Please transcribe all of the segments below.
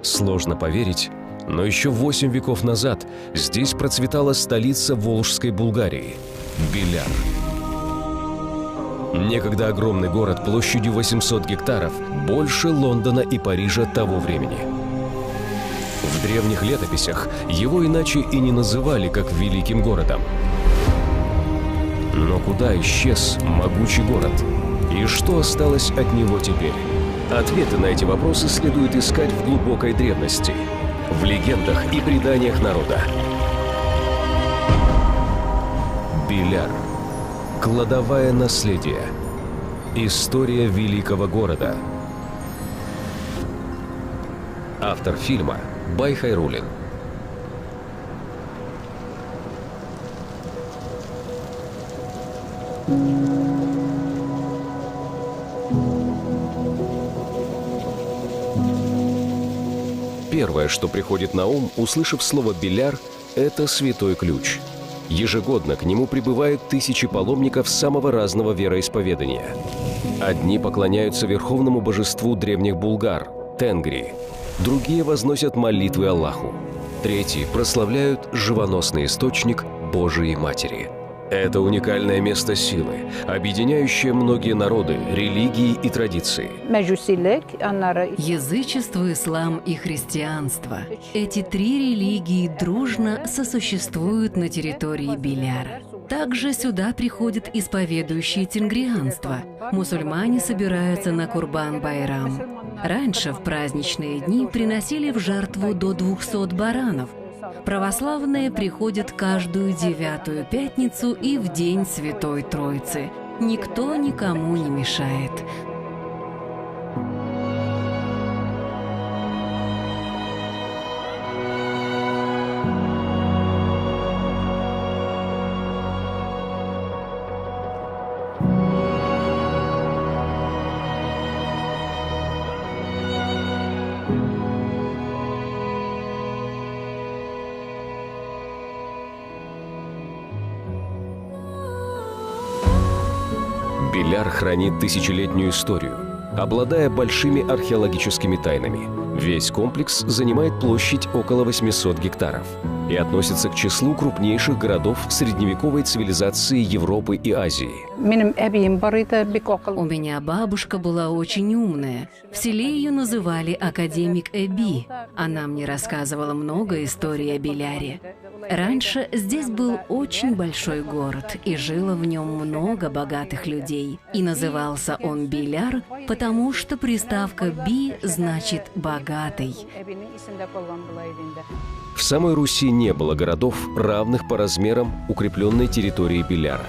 Сложно поверить, но еще 8 веков назад здесь процветала столица Волжской Булгарии – Биляр. Некогда огромный город площадью 800 гектаров, больше Лондона и Парижа того времени. В древних летописях его иначе и не называли, как великим городом. Но куда исчез могучий город? И что осталось от него теперь? Ответы на эти вопросы следует искать в глубокой древности, в легендах и преданиях народа. Биляр. Кладовая наследия. История великого города. Автор фильма Бай Хайруллин. Первое, что приходит на ум, услышав слово «Биляр», это Святой Ключ. Ежегодно к нему прибывают тысячи паломников самого разного вероисповедания. Одни поклоняются верховному божеству древних булгар – Тенгри, другие возносят молитвы Аллаху, третьи прославляют живоносный источник Божией Матери. Это уникальное место силы, объединяющее многие народы, религии и традиции. Язычество, ислам и христианство. Эти три религии дружно сосуществуют на территории Биляра. Также сюда приходят исповедующие тенгрианство. Мусульмане собираются на Курбан-Байрам. Раньше в праздничные дни приносили в жертву до 200 баранов. Православные приходят каждую 9-ю пятницу и в день Святой Троицы. Никто никому не мешает. Биляр хранит тысячелетнюю историю, обладая большими археологическими тайнами. Весь комплекс занимает площадь около 800 гектаров и относится к числу крупнейших городов средневековой цивилизации Европы и Азии. У меня бабушка была очень умная. В селе ее называли академик Эби. Она мне рассказывала много историй о Биляре. Раньше здесь был очень большой город, и жило в нем много богатых людей. И назывался он Биляр, потому что приставка «би» значит «богатый». В самой Руси не было городов, равных по размерам укрепленной территории Биляра.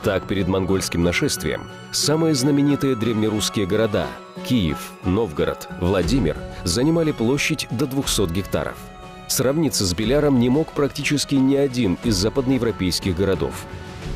Так, перед монгольским нашествием самые знаменитые древнерусские города – Киев, Новгород, Владимир – занимали площадь до 200 гектаров. Сравниться с Биляром не мог практически ни один из западноевропейских городов.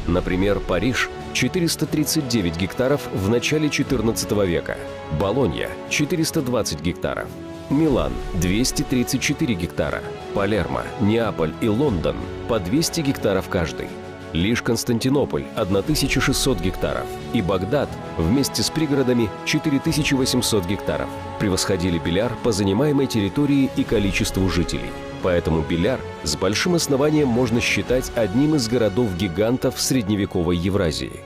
Например, Париж – 439 гектаров в начале XIV века, Болонья – 420 гектаров, Милан – 234 гектара, Палермо, Неаполь и Лондон – по 200 гектаров каждый. Лишь Константинополь – 1600 гектаров, и Багдад вместе с пригородами – 4800 гектаров превосходили Биляр по занимаемой территории и количеству жителей. Поэтому Биляр с большим основанием можно считать одним из городов-гигантов средневековой Евразии.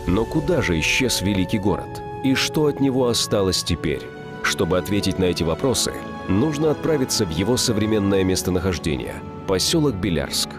Но куда же исчез великий город? И что от него осталось теперь? Чтобы ответить на эти вопросы, нужно отправиться в его современное местонахождение – поселок Белярск.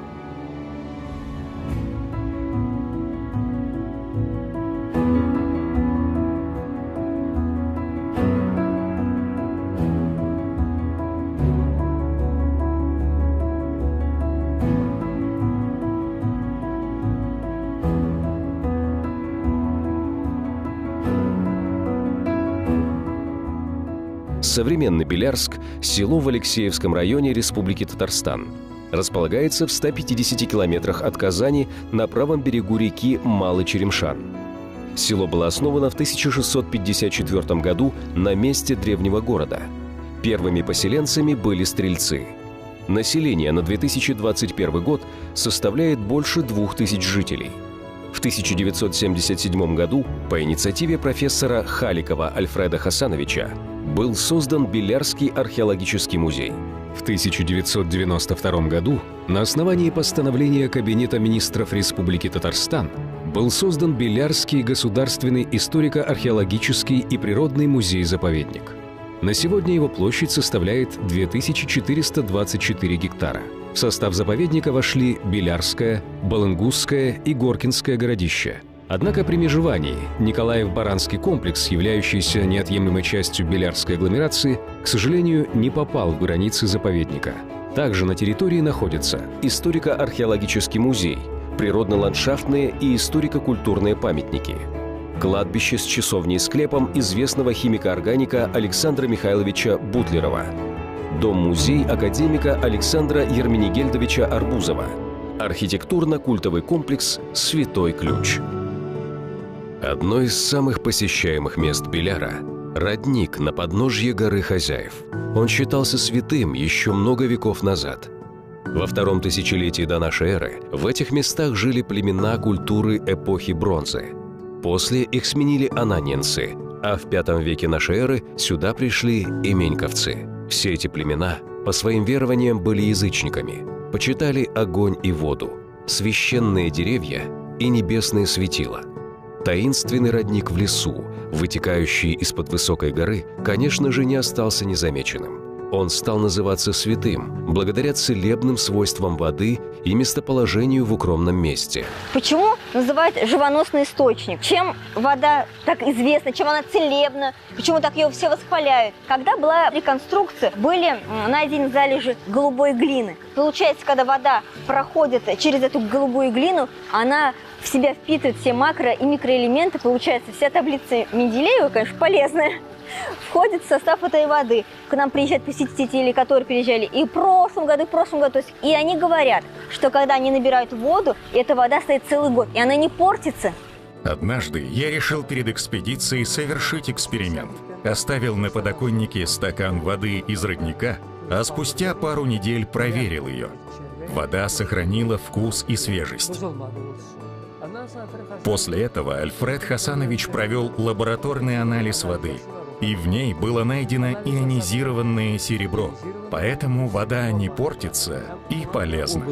Современный Белярск – село в Алексеевском районе Республики Татарстан. Располагается в 150 километрах от Казани на правом берегу реки Малый Черемшан. Село было основано в 1654 году на месте древнего города. Первыми поселенцами были стрельцы. Население на 2021 год составляет больше 2000 жителей. В 1977 году по инициативе профессора Халикова Альфреда Хасановича был создан Белярский археологический музей. В 1992 году на основании постановления Кабинета министров Республики Татарстан был создан Белярский государственный историко-археологический и природный музей-заповедник. На сегодня его площадь составляет 2424 гектара. В состав заповедника вошли Белярское, Балынгусское и Горкинское городища. Однако при межевании Николаев-Баранский комплекс, являющийся неотъемлемой частью Белярской агломерации, к сожалению, не попал в границы заповедника. Также на территории находятся историко-археологический музей, природно-ландшафтные и историко-культурные памятники, кладбище с часовней-склепом известного химика-органика Александра Михайловича Бутлерова, дом-музей академика Александра Ерменигельдовича Арбузова, архитектурно-культовый комплекс «Святой Ключ». Одно из самых посещаемых мест Беляра – родник на подножье горы Хозяев. Он считался святым еще много веков назад. Во втором тысячелетии до нашей эры в этих местах жили племена культуры эпохи бронзы. После их сменили ананьенцы, а в V веке нашей эры сюда пришли именьковцы. Все эти племена по своим верованиям были язычниками, почитали огонь и воду, священные деревья и небесные светила. Таинственный родник в лесу, вытекающий из-под высокой горы, конечно же, не остался незамеченным. Он стал называться святым благодаря целебным свойствам воды и местоположению в укромном месте. Почему называют живоносный источник? Чем вода так известна, чем она целебна, почему так ее все восхваляют? Когда была реконструкция, были найдены залежи голубой глины. Получается, когда вода проходит через эту голубую глину, она в себя впитывает все макро- и микроэлементы. Получается, вся таблица Менделеева, конечно, полезная, входит в состав этой воды. К нам приезжают посетители, которые приезжали и в прошлом году. То есть, и они говорят, что когда они набирают воду, эта вода стоит целый год, и она не портится. Однажды я решил перед экспедицией совершить эксперимент. Оставил на подоконнике стакан воды из родника, а спустя пару недель проверил ее. Вода сохранила вкус и свежесть. После этого Альфред Хасанович провел лабораторный анализ воды, и в ней было найдено ионизированное серебро. Поэтому вода не портится и полезна.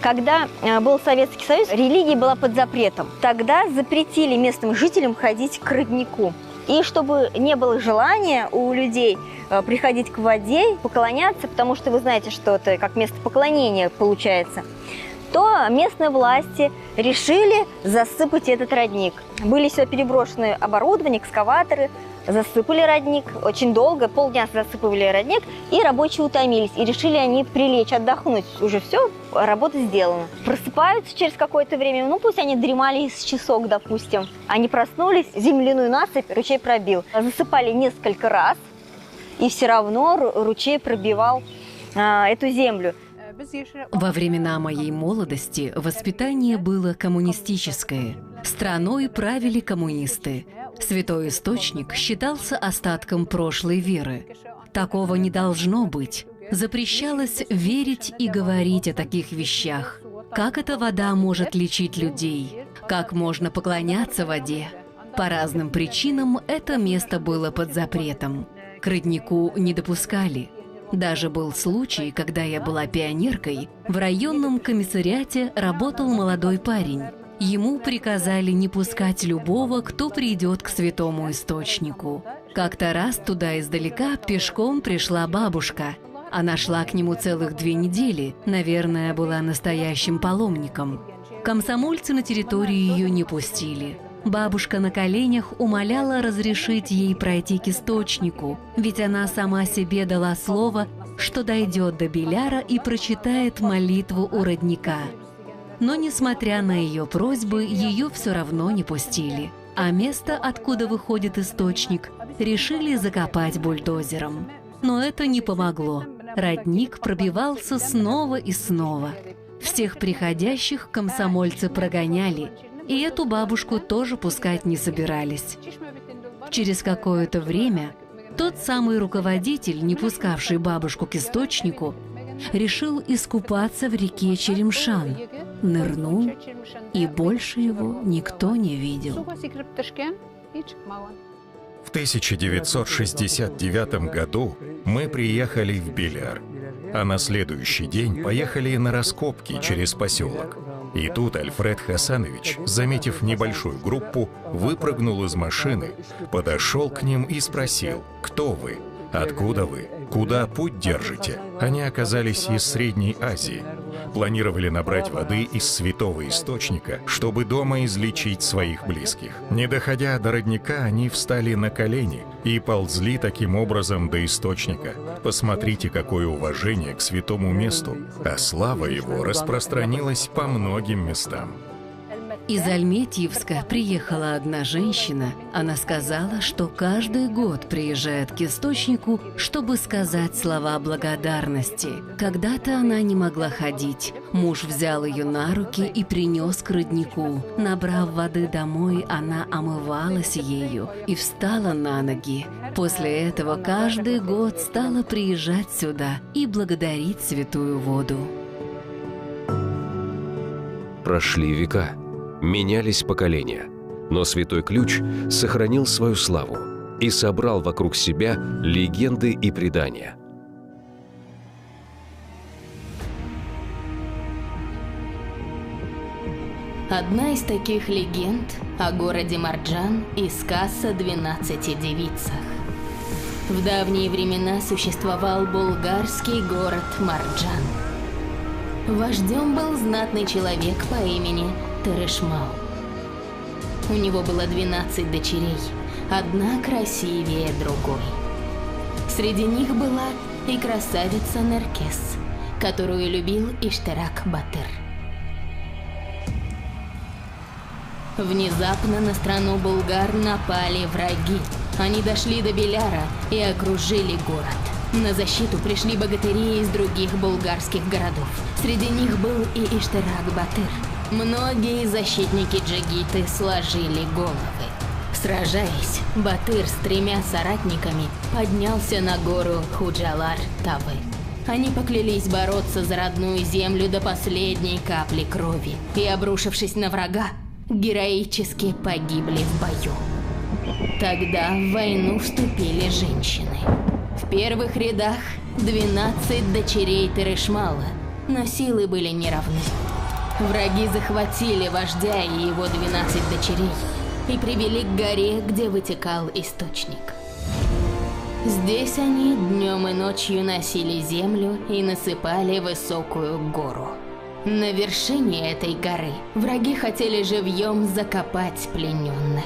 Когда был Советский Союз, религия была под запретом. Тогда запретили местным жителям ходить к роднику. И чтобы не было желания у людей приходить к воде, поклоняться, потому что вы знаете, что это как место поклонения получается, то местные власти решили засыпать этот родник. Были сюда переброшены оборудование, экскаваторы, засыпали родник. Очень долго, полдня засыпали родник, и рабочие утомились. И решили они прилечь, отдохнуть. Уже все, работа сделана. Просыпаются через какое-то время, ну пусть они дремали с часок, допустим. Они проснулись, земляную насыпь ручей пробил. Засыпали несколько раз, и все равно ручей пробивал эту землю. Во времена моей молодости воспитание было коммунистическое. Страной правили коммунисты. Святой источник считался остатком прошлой веры. Такого не должно быть. Запрещалось верить и говорить о таких вещах. Как эта вода может лечить людей? Как можно поклоняться воде? По разным причинам это место было под запретом. К роднику не допускали. Даже был случай, когда я была пионеркой, в районном комиссариате работал молодой парень. Ему приказали не пускать любого, кто придет к святому источнику. Как-то раз туда издалека пешком пришла бабушка. Она шла к нему целых 2 недели, наверное, была настоящим паломником. Комсомольцы на территорию ее не пустили. Бабушка на коленях умоляла разрешить ей пройти к источнику, ведь она сама себе дала слово, что дойдет до Беляра и прочитает молитву у родника. Но, несмотря на ее просьбы, ее все равно не пустили, а место, откуда выходит источник, решили закопать бульдозером. Но это не помогло. Родник пробивался снова и снова. Всех приходящих комсомольцы прогоняли, и эту бабушку тоже пускать не собирались. Через какое-то время тот самый руководитель, не пускавший бабушку к источнику, решил искупаться в реке Черемшан, нырнул, и больше его никто не видел. В 1969 году мы приехали в Беляр, а на следующий день поехали на раскопки через поселок. И тут Альфред Хасанович, заметив небольшую группу, выпрыгнул из машины, подошел к ним и спросил: «Кто вы? Откуда вы? Куда путь держите?» Они оказались из Средней Азии. Планировали набрать воды из святого источника, чтобы дома излечить своих близких. Не доходя до родника, они встали на колени и ползли таким образом до источника. Посмотрите, какое уважение к святому месту, а слава его распространилась по многим местам. Из Альметьевска приехала одна женщина. Она сказала, что каждый год приезжает к источнику, чтобы сказать слова благодарности. Когда-то она не могла ходить. Муж взял ее на руки и принес к роднику. Набрав воды домой, она омывалась ею и встала на ноги. После этого каждый год стала приезжать сюда и благодарить святую воду. Прошли века. Менялись поколения, но Святой Ключ сохранил свою славу и собрал вокруг себя легенды и предания. Одна из таких легенд о городе Марджан и сказ о 12 девицах. В давние времена существовал булгарский город Марджан. Вождем был знатный человек по имени Терешмал. У него было 12 дочерей, одна красивее другой. Среди них была и красавица Неркес, которую любил Иштарак-Батыр. Внезапно на страну булгар напали враги. Они дошли до Беляра и окружили город. На защиту пришли богатыри из других булгарских городов. Среди них был и Иштарак-Батыр. Многие защитники джигиты сложили головы. Сражаясь, Батыр с 3 соратниками поднялся на гору Худжалар-Тавы. Они поклялись бороться за родную землю до последней капли крови и, обрушившись на врага, героически погибли в бою. Тогда в войну вступили женщины. В первых рядах 12 дочерей Терешмала, но силы были неравны. Враги захватили вождя и его 12 дочерей и привели к горе, где вытекал источник. Здесь они днем и ночью носили землю и насыпали высокую гору. На вершине этой горы враги хотели живьем закопать плененных.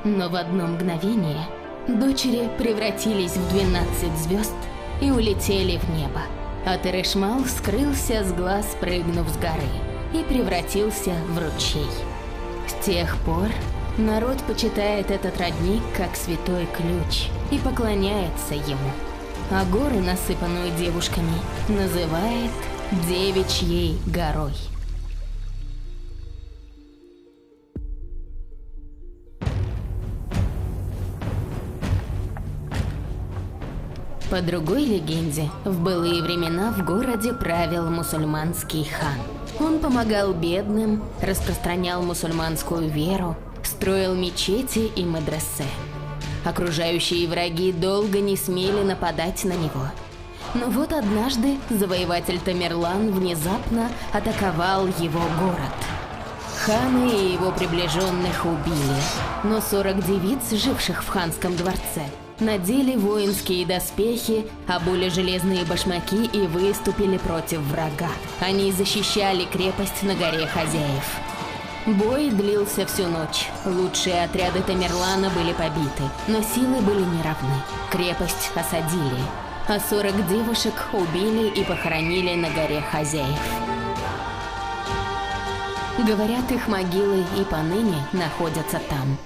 Но в одно мгновение дочери превратились в 12 звезд и улетели в небо. А Терешмал скрылся с глаз, прыгнув с горы, и превратился в ручей. С тех пор народ почитает этот родник как Святой Ключ и поклоняется ему. А гору, насыпанную девушками, называет Девичьей горой. По другой легенде, в былые времена в городе правил мусульманский хан. Он помогал бедным, распространял мусульманскую веру, строил мечети и мадресе. Окружающие враги долго не смели нападать на него. Но вот однажды завоеватель Тамерлан внезапно атаковал его город. Хана и его приближенных убили, но 40 девиц, живших в ханском дворце, надели воинские доспехи, обули железные башмаки и выступили против врага. Они защищали крепость на горе Хозяев. Бой длился всю ночь. Лучшие отряды Тамерлана были побиты, но силы были неравны. Крепость осадили, а 40 девушек убили и похоронили на горе Хозяев. Говорят, их могилы и поныне находятся там.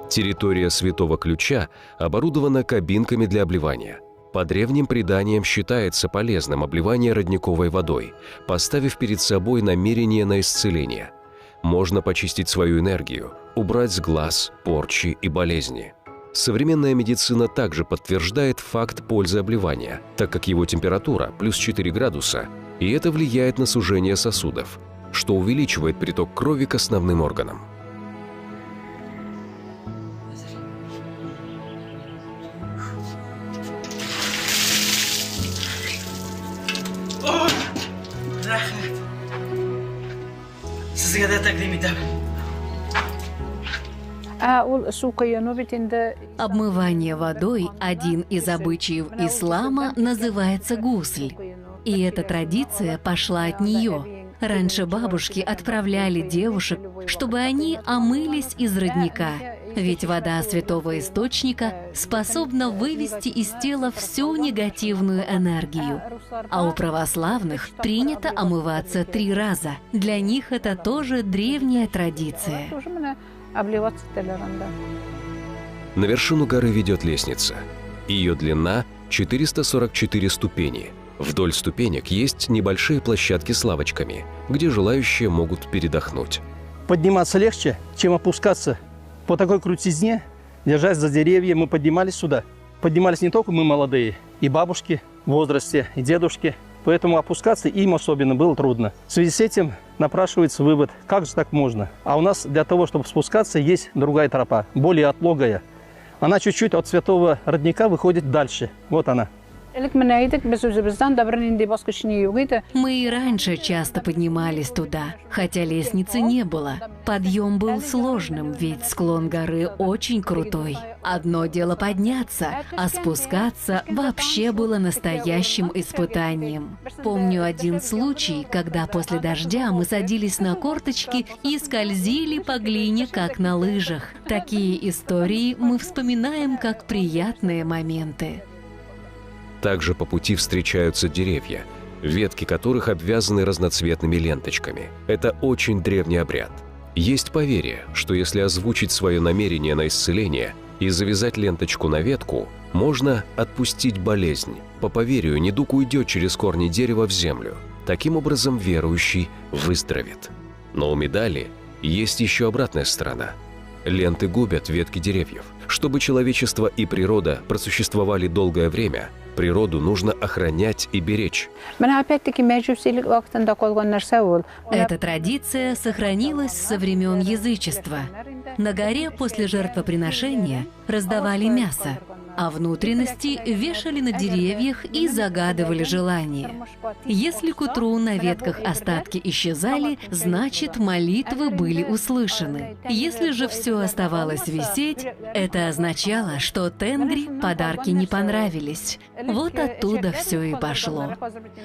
Территория Святого Ключа оборудована кабинками для обливания. По древним преданиям считается полезным обливание родниковой водой, поставив перед собой намерение на исцеление. Можно почистить свою энергию, убрать с глаз порчи и болезни. Современная медицина также подтверждает факт пользы обливания, так как его температура плюс 4 градуса, и это влияет на сужение сосудов, что увеличивает приток крови к основным органам. Обмывание водой – один из обычаев ислама, называется гусль. И эта традиция пошла от нее. Раньше бабушки отправляли девушек, чтобы они омылись из родника. Ведь вода святого источника способна вывести из тела всю негативную энергию. А у православных принято омываться 3 раза. Для них это тоже древняя традиция. На вершину горы ведет лестница. Ее длина 444 ступени. Вдоль ступенек есть небольшие площадки с лавочками, где желающие могут передохнуть. Подниматься легче, чем опускаться. По такой крутизне, держась за деревья, мы поднимались сюда. Поднимались не только мы молодые, и бабушки в возрасте, и дедушки. Поэтому опускаться им особенно было трудно. В связи с этим напрашивается вывод, как же так можно? А у нас для того, чтобы спускаться, есть другая тропа, более отлогая. Она чуть-чуть от святого родника выходит дальше. Вот она. Мы и раньше часто поднимались туда, хотя лестницы не было. Подъем был сложным, ведь склон горы очень крутой. Одно дело подняться, а спускаться вообще было настоящим испытанием. Помню один случай, когда после дождя мы садились на корточки и скользили по глине, как на лыжах. Такие истории мы вспоминаем как приятные моменты. Также по пути встречаются деревья, ветки которых обвязаны разноцветными ленточками. Это очень древний обряд. Есть поверье, что если озвучить свое намерение на исцеление и завязать ленточку на ветку, можно отпустить болезнь. По поверью, недуг уйдет через корни дерева в землю. Таким образом, верующий выздоровеет. Но у медали есть еще обратная сторона. Ленты губят ветки деревьев. Чтобы человечество и природа просуществовали долгое время, природу нужно охранять и беречь. Эта традиция сохранилась со времен язычества. На горе после жертвоприношения раздавали мясо, а внутренности вешали на деревьях и загадывали желания. Если к утру на ветках остатки исчезали, значит, молитвы были услышаны. Если же все оставалось висеть, это означало, что Тенгри подарки не понравились. Вот оттуда все и пошло.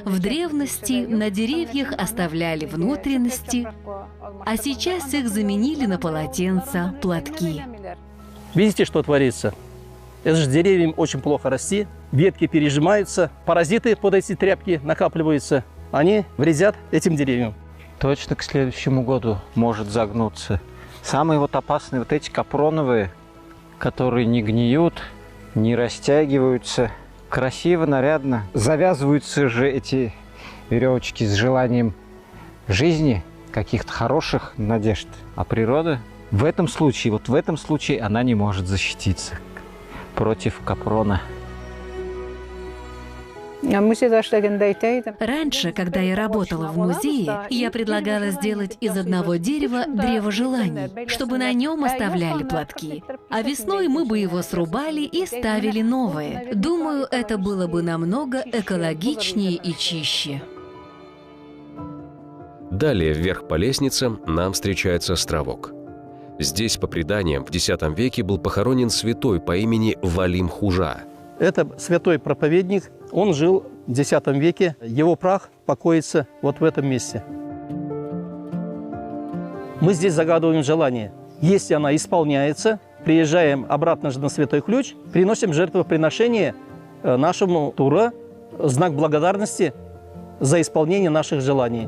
В древности на деревьях оставляли внутренности, а сейчас их заменили на полотенца, платки. Видите, что творится? Это же деревьям очень плохо расти, ветки пережимаются, паразиты под эти тряпки накапливаются, они вредят этим деревьям. Точно к следующему году может загнуться. Самые вот опасные вот эти капроновые, которые не гниют, не растягиваются, красиво, нарядно. Завязываются же эти веревочки с желанием жизни, каких-то хороших надежд. А природа в этом случае, вот в этом случае она не может защититься против капрона. Раньше, когда я работала в музее, я предлагала сделать из одного дерева древо желаний, чтобы на нем оставляли платки. А весной мы бы его срубали и ставили новое. Думаю, это было бы намного экологичнее и чище. Далее вверх по лестницам нам встречается островок. Здесь, по преданиям, в X веке был похоронен святой по имени Валим Хужа. Это святой проповедник, он жил в X веке, его прах покоится вот в этом месте. Мы здесь загадываем желание. Если она исполняется, приезжаем обратно же на Святой Ключ, приносим жертвоприношение нашему Тура, знак благодарности за исполнение наших желаний.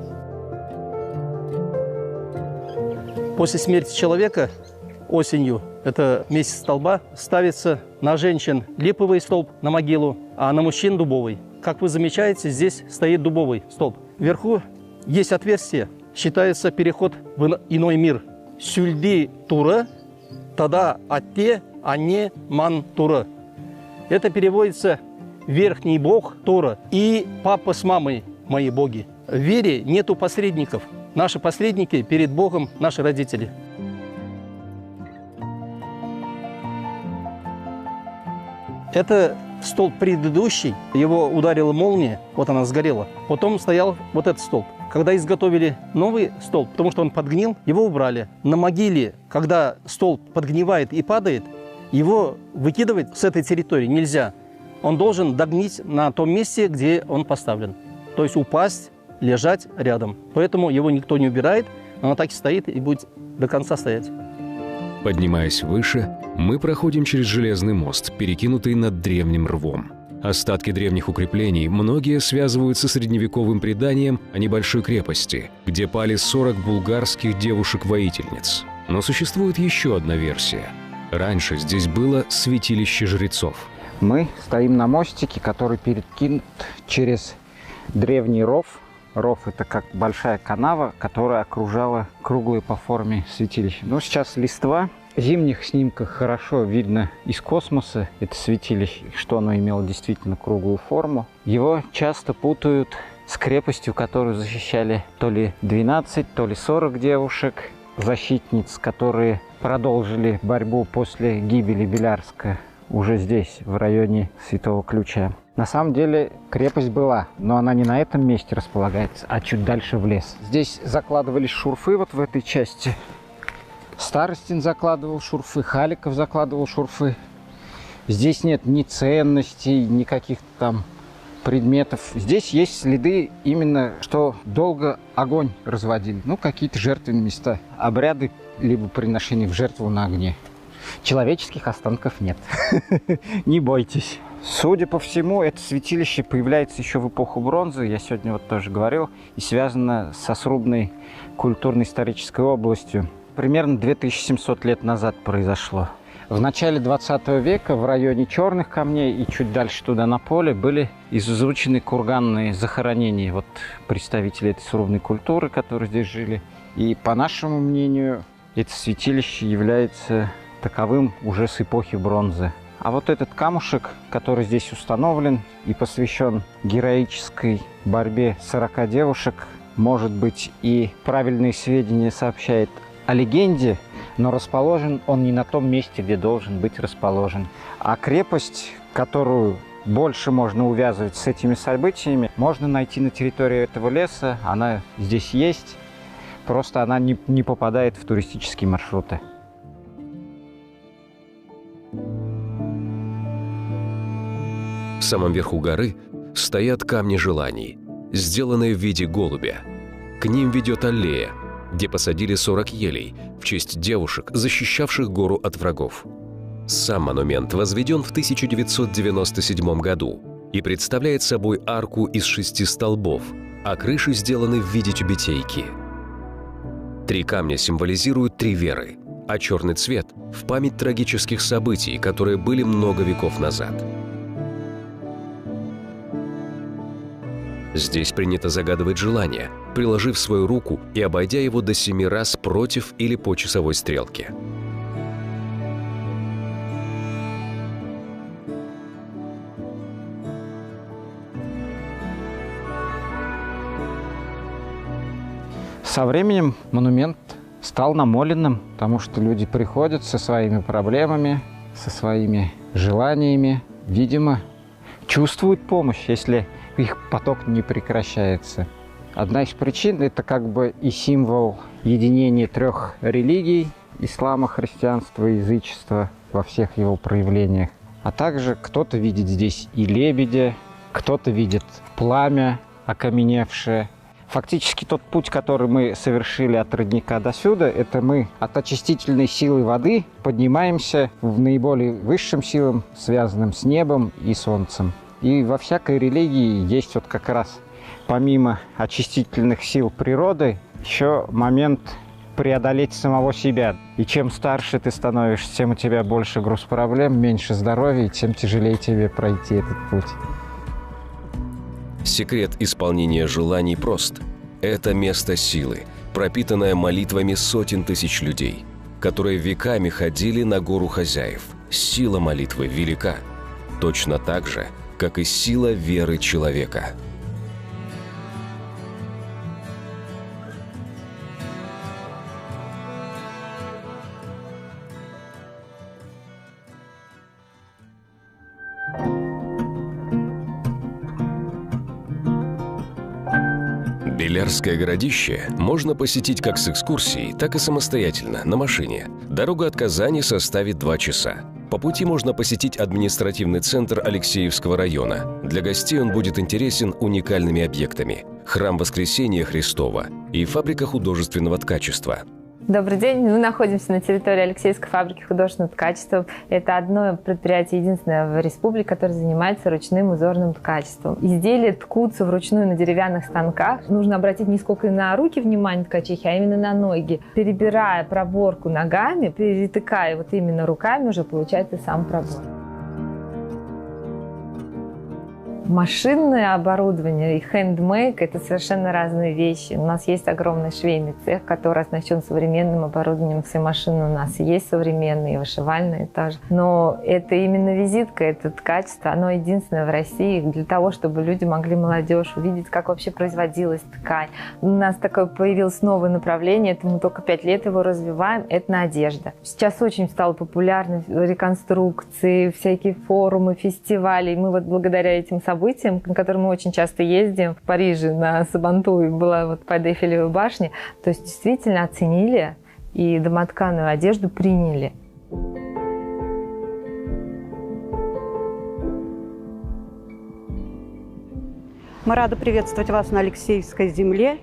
После смерти человека осенью это вместе столба, ставится на женщин липовый столб на могилу, а на мужчин дубовый. Как вы замечаете, здесь стоит дубовый столб. Вверху есть отверстие, считается переход в иной мир. Сюльди тура, тада атте, ане ман тура. Это переводится «верхний бог Тора» и «папа с мамой мои боги». В вере нету посредников. Наши посредники перед Богом – наши родители. Это столб предыдущий, его ударила молния, вот она сгорела. Потом стоял вот этот столб. Когда изготовили новый столб, потому что он подгнил, его убрали. На могиле, когда столб подгнивает и падает, его выкидывать с этой территории нельзя. Он должен догнить на том месте, где он поставлен. То есть упасть, лежать рядом. Поэтому его никто не убирает, оно так и стоит и будет до конца стоять. Поднимаясь выше, мы проходим через железный мост, перекинутый над древним рвом. Остатки древних укреплений многие связывают со средневековым преданием о небольшой крепости, где пали 40 булгарских девушек-воительниц. Но существует еще одна версия. Раньше здесь было святилище жрецов. Мы стоим на мостике, который перекинут через древний ров. Ров – это как большая канава, которая окружала круглое по форме святилище. Но сейчас листва. В зимних снимках хорошо видно из космоса это святилище, что оно имело действительно круглую форму. Его часто путают с крепостью, которую защищали то ли 12, то ли 40 девушек, защитниц, которые продолжили борьбу после гибели Белярска уже здесь, в районе Святого Ключа. На самом деле крепость была, но она не на этом месте располагается, а чуть дальше в лес. Здесь закладывались шурфы вот в этой части. Старостин закладывал шурфы, Халиков закладывал шурфы. Здесь нет ни ценностей, ни каких-то там предметов. Здесь есть следы именно, что долго огонь разводили. Ну, какие-то жертвенные места. Обряды, либо приношения в жертву на огне. Человеческих останков нет. Не бойтесь. Судя по всему, это святилище появляется еще в эпоху бронзы, я сегодня вот тоже говорил, и связано со Срубной культурно-исторической областью. Примерно 2700 лет назад произошло. В начале 20 века в районе Черных камней и чуть дальше туда на поле были изучены курганные захоронения вот представителей этой Срубной культуры, которые здесь жили. И по нашему мнению, это святилище является таковым уже с эпохи бронзы. А вот этот камушек, который здесь установлен и посвящен героической борьбе 40 девушек, может быть, и правильные сведения сообщает о легенде, но расположен он не на том месте, где должен быть расположен. А крепость, которую больше можно увязывать с этими событиями, можно найти на территории этого леса. Она здесь есть, просто она не попадает в туристические маршруты. В самом верху горы стоят камни желаний, сделанные в виде голубя. К ним ведет аллея, где посадили 40 елей в честь девушек, защищавших гору от врагов. Сам монумент возведен в 1997 году и представляет собой арку из 6 столбов, а крыши сделаны в виде тюбетейки. 3 камня символизируют 3 веры, а черный цвет – в память трагических событий, которые были много веков назад. Здесь принято загадывать желание, приложив свою руку и обойдя его до 7 раз против или по часовой стрелке. Со временем монумент стал намоленным, потому что люди приходят со своими проблемами, со своими желаниями. Видимо, чувствуют помощь, если их поток не прекращается. Одна из причин – это как бы и символ единения 3 религий – ислама, христианства и язычества во всех его проявлениях. А также кто-то видит здесь и лебедя, кто-то видит пламя окаменевшее. Фактически тот путь, который мы совершили от родника до сюда, это мы от очистительной силы воды поднимаемся в наиболее высшим силам, связанным с небом и солнцем. И во всякой религии есть вот как раз, помимо очистительных сил природы, еще момент преодолеть самого себя. И чем старше ты становишься, тем у тебя больше груз проблем, меньше здоровья, и тем тяжелее тебе пройти этот путь. Секрет исполнения желаний прост. Это место силы, пропитанное молитвами сотен тысяч людей, которые веками ходили на гору хозяев. Сила молитвы велика, точно так же, как и сила веры человека. Белярское городище можно посетить как с экскурсией, так и самостоятельно, на машине. Дорога от Казани составит 2 часа. По пути можно посетить административный центр Алексеевского района. Для гостей он будет интересен уникальными объектами – храм Воскресения Христова и фабрика художественного ткачества. Добрый день. Мы находимся на территории Алексеевской фабрики художественного ткачества. Это одно предприятие, единственное в республике, которое занимается ручным узорным ткачеством. Изделия ткутся вручную на деревянных станках. Нужно обратить не сколько на руки внимание ткачихи, а именно на ноги. Перебирая проборку ногами, перетыкая вот именно руками, уже получается сам пробор. Машинное оборудование и хендмейк – это совершенно разные вещи. У нас есть огромный швейный цех, который оснащен современным оборудованием. Все машины у нас есть современные, вышивальные тоже. Но это именно визитка, это ткачество, оно единственное в России для того, чтобы люди могли, молодежь, увидеть, как вообще производилась ткань. У нас такое появилось новое направление, это мы только 5 лет его развиваем, это одежда. Сейчас очень стало популярны реконструкции, всякие форумы, фестивали. И мы вот благодаря этим событиям, на которые мы очень часто ездим, в Париже на Сабантуй была вот под Эйфелевой башней, то есть действительно оценили и домотканую одежду приняли. Мы рады приветствовать вас на Алексеевской земле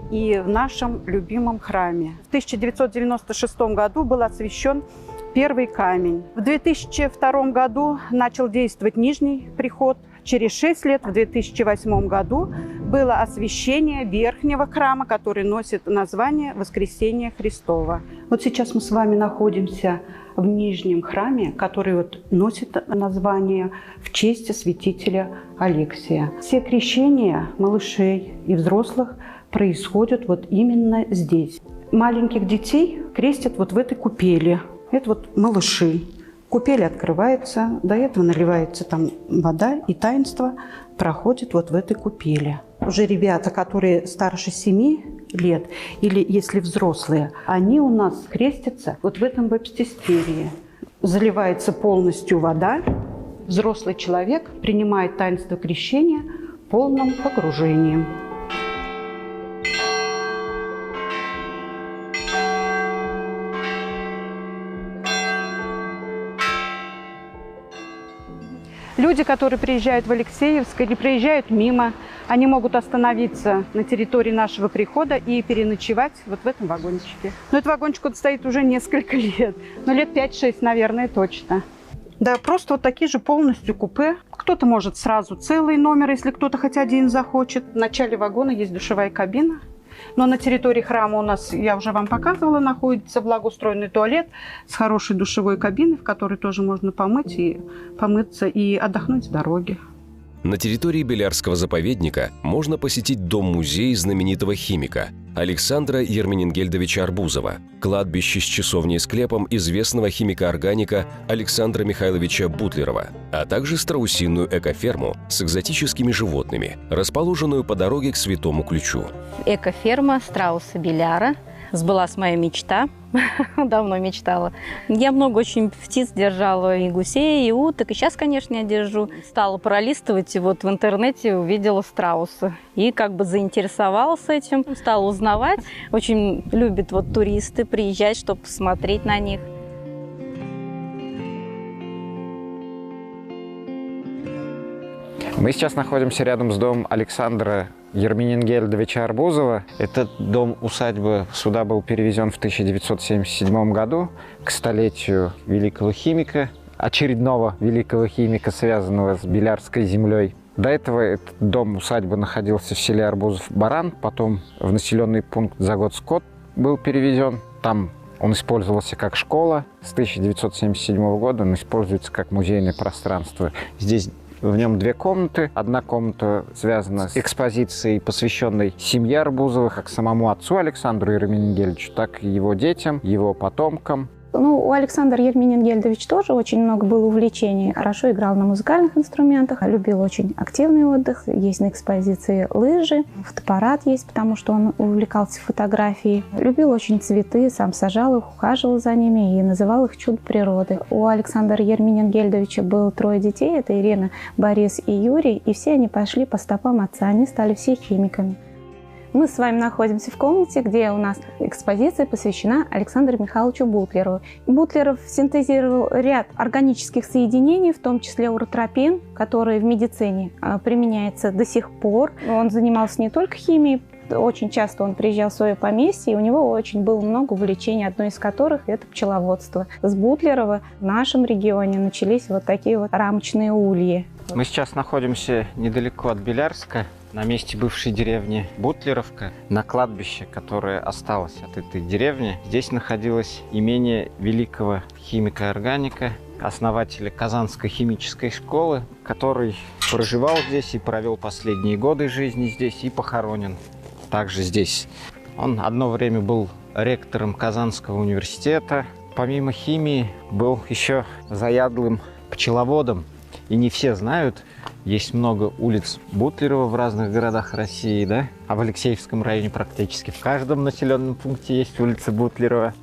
и в нашем любимом храме. В 1996 году был освящен первый камень. В 2002 году начал действовать нижний приход. Через 6 лет, в 2008 году, было освящение верхнего храма, который носит название Воскресения Христова. Вот сейчас мы с вами находимся в нижнем храме, который вот носит название в честь святителя Алексия. Все крещения малышей и взрослых происходят вот именно здесь. Маленьких детей крестят вот в этой купели. Это вот малыши. Купель открывается, до этого наливается там вода, и таинство проходит вот в этой купели. Уже ребята, которые старше 7 лет, или если взрослые, они у нас крестятся вот в этом баптистерии. Заливается полностью вода, взрослый человек принимает таинство крещения полным погружением. Люди, которые приезжают в Алексеевск или приезжают мимо, они могут остановиться на территории нашего прихода и переночевать вот в этом вагончике. Но этот вагончик он стоит уже несколько лет, ну лет 5-6, наверное, точно. Да, просто вот такие же полностью купе. Кто-то может сразу целый номер, если кто-то хоть один захочет. В начале вагона есть душевая кабина. Но на территории храма у нас, я уже вам показывала, находится благоустроенный туалет с хорошей душевой кабиной, в которой тоже можно помыться и отдохнуть с дороги. На территории Белярского заповедника можно посетить дом-музей знаменитого химика Александра Ерменингельдовича Арбузова, кладбище с часовней и склепом известного химика-органика Александра Михайловича Бутлерова, а также страусиную экоферму с экзотическими животными, расположенную по дороге к Святому Ключу. Экоферма страуса Беляра. Сбылась моя мечта. Давно мечтала. Я много очень птиц держала, и гусей, и уток. И сейчас, конечно, я держу. Стала пролистывать, и вот в интернете увидела страуса. И как бы заинтересовалась этим, стала узнавать. Очень любят вот туристы приезжать, чтобы посмотреть на них. Мы сейчас находимся рядом с домом Александра Ерменингельдовича Арбузова. Этот дом-усадьба сюда был перевезен в 1977 году к столетию великого химика, очередного великого химика, связанного с Белярской землей. До этого этот дом-усадьба находился в селе Арбузов-Баран, потом в населенный пункт Загод-Скот был перевезен. Там он использовался как школа. С 1977 года он используется как музейное пространство. Здесь в нем 2 комнаты. Одна комната связана с экспозицией, посвященной семье Арбузовых, как самому отцу Александру Ерменингельдовичу, так и его детям, его потомкам. У Александра Ерменингельдовича тоже очень много было увлечений. Хорошо играл на музыкальных инструментах, любил очень активный отдых. Есть на экспозиции лыжи, фотоаппарат есть, потому что он увлекался фотографией. Любил очень цветы, сам сажал их, ухаживал за ними и называл их чудо природы. У Александра Ерменингельдовича было 3 детей, это Ирина, Борис и Юрий, и все они пошли по стопам отца, они стали все химиками. Мы с вами находимся в комнате, где у нас экспозиция посвящена Александру Михайловичу Бутлерову. Бутлеров синтезировал ряд органических соединений, в том числе уротропин, который в медицине применяется до сих пор. Он занимался не только химией, очень часто он приезжал в свое поместье, и у него очень было много увлечений, одно из которых – это пчеловодство. С Бутлерова в нашем регионе начались вот такие вот рамочные ульи. Мы сейчас находимся недалеко от Белярска, на месте бывшей деревни Бутлеровка, на кладбище, которое осталось от этой деревни. Здесь находилось имение великого химика-органика, основателя Казанской химической школы, который проживал здесь и провел последние годы жизни здесь и похоронен также здесь. Он одно время был ректором Казанского университета. Помимо химии был еще заядлым пчеловодом. И не все знают, есть много улиц Бутлерова в разных городах России, да? А в Алексеевском районе практически в каждом населенном пункте есть улица Бутлерова.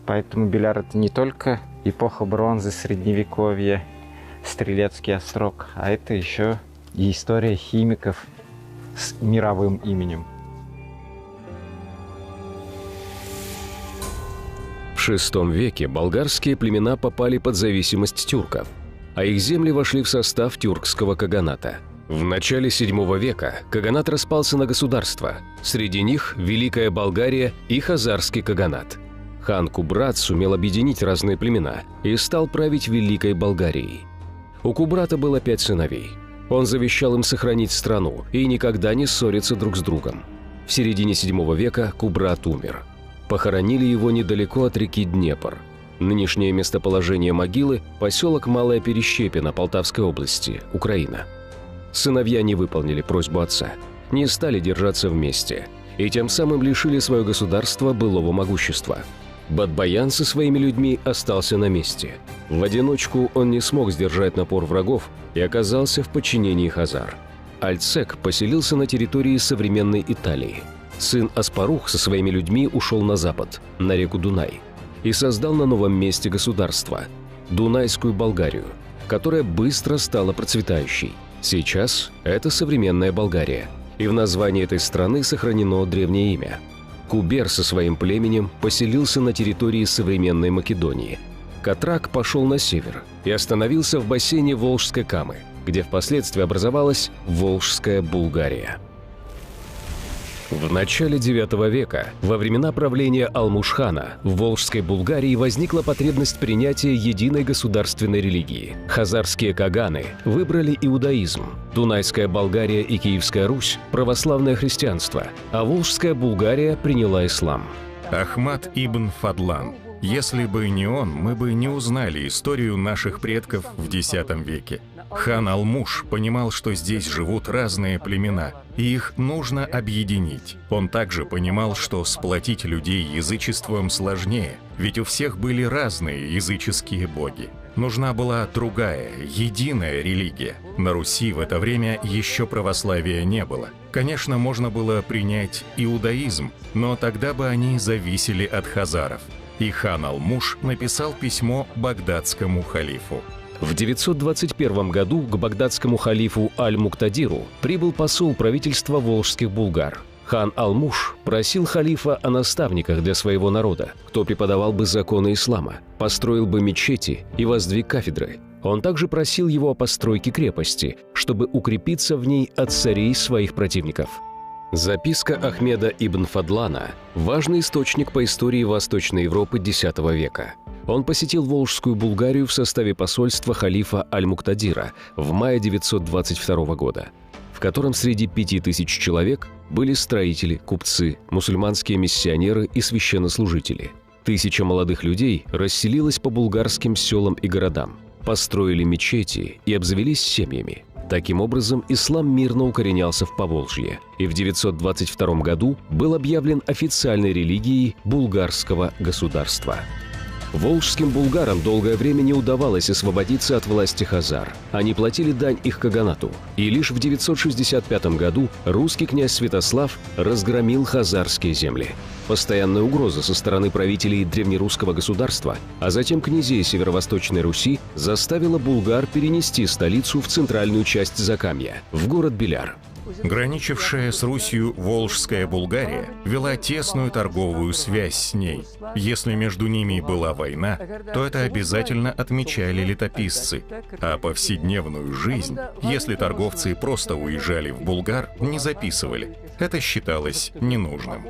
Поэтому Беляр — это не только эпоха бронзы, средневековье, Стрелецкий острог, а это еще и история химиков с мировым именем. В VI веке болгарские племена попали под зависимость тюрков, а их земли вошли в состав тюркского каганата. В начале VII века каганат распался на государства, среди них Великая Болгария и Хазарский каганат. Хан Кубрат сумел объединить разные племена и стал править Великой Болгарией. У Кубрата было 5 сыновей. Он завещал им сохранить страну и никогда не ссориться друг с другом. В середине VII века Кубрат умер. Похоронили его недалеко от реки Днепр. Нынешнее местоположение могилы – поселок Малая Перещепино Полтавской области, Украина. Сыновья не выполнили просьбу отца, не стали держаться вместе и тем самым лишили свое государство былого могущества. Бадбаян со своими людьми остался на месте. В одиночку он не смог сдержать напор врагов и оказался в подчинении хазар. Альцек поселился на территории современной Италии. Сын Аспарух со своими людьми ушел на запад, на реку Дунай, и создал на новом месте государство – Дунайскую Болгарию, которая быстро стала процветающей. Сейчас это современная Болгария, и в названии этой страны сохранено древнее имя. Кубер со своим племенем поселился на территории современной Македонии. Катрак пошел на север и остановился в бассейне Волжской Камы, где впоследствии образовалась Волжская Булгария. В начале IX века, во времена правления Алмушхана, в Волжской Булгарии возникла потребность принятия единой государственной религии. Хазарские каганы выбрали иудаизм, Дунайская Болгария и Киевская Русь – православное христианство, а Волжская Булгария приняла ислам. Ахмад ибн Фадлан. Если бы не он, мы бы не узнали историю наших предков в X веке. Хан Алмуш понимал, что здесь живут разные племена, и их нужно объединить. Он также понимал, что сплотить людей язычеством сложнее, ведь у всех были разные языческие боги. Нужна была другая, единая религия. На Руси в это время еще православия не было. Конечно, можно было принять иудаизм, но тогда бы они зависели от хазаров. И хан Алмуш написал письмо багдадскому халифу. В 921 году к багдадскому халифу Аль-Муктадиру прибыл посол правительства волжских булгар. Хан Алмуш просил халифа о наставниках для своего народа, кто преподавал бы законы ислама, построил бы мечети и воздвиг кафедры. Он также просил его о постройке крепости, чтобы укрепиться в ней от царей своих противников. Записка Ахмеда ибн Фадлана – важный источник по истории Восточной Европы X века. Он посетил Волжскую Булгарию в составе посольства халифа Аль-Муктадира в мае 922 года, в котором среди 5000 человек были строители, купцы, мусульманские миссионеры и священнослужители. 1000 молодых людей расселилось по булгарским селам и городам, построили мечети и обзавелись семьями. Таким образом, ислам мирно укоренялся в Поволжье и в 922 году был объявлен официальной религией булгарского государства. Волжским булгарам долгое время не удавалось освободиться от власти хазар. Они платили дань их каганату. И лишь в 965 году русский князь Святослав разгромил хазарские земли. Постоянная угроза со стороны правителей древнерусского государства, а затем князей Северо-Восточной Руси, заставила булгар перенести столицу в центральную часть Закамья, в город Беляр. Граничившая с Русью Волжская Булгария вела тесную торговую связь с ней. Если между ними была война, то это обязательно отмечали летописцы, а повседневную жизнь, если торговцы просто уезжали в Булгар, не записывали. Это считалось ненужным.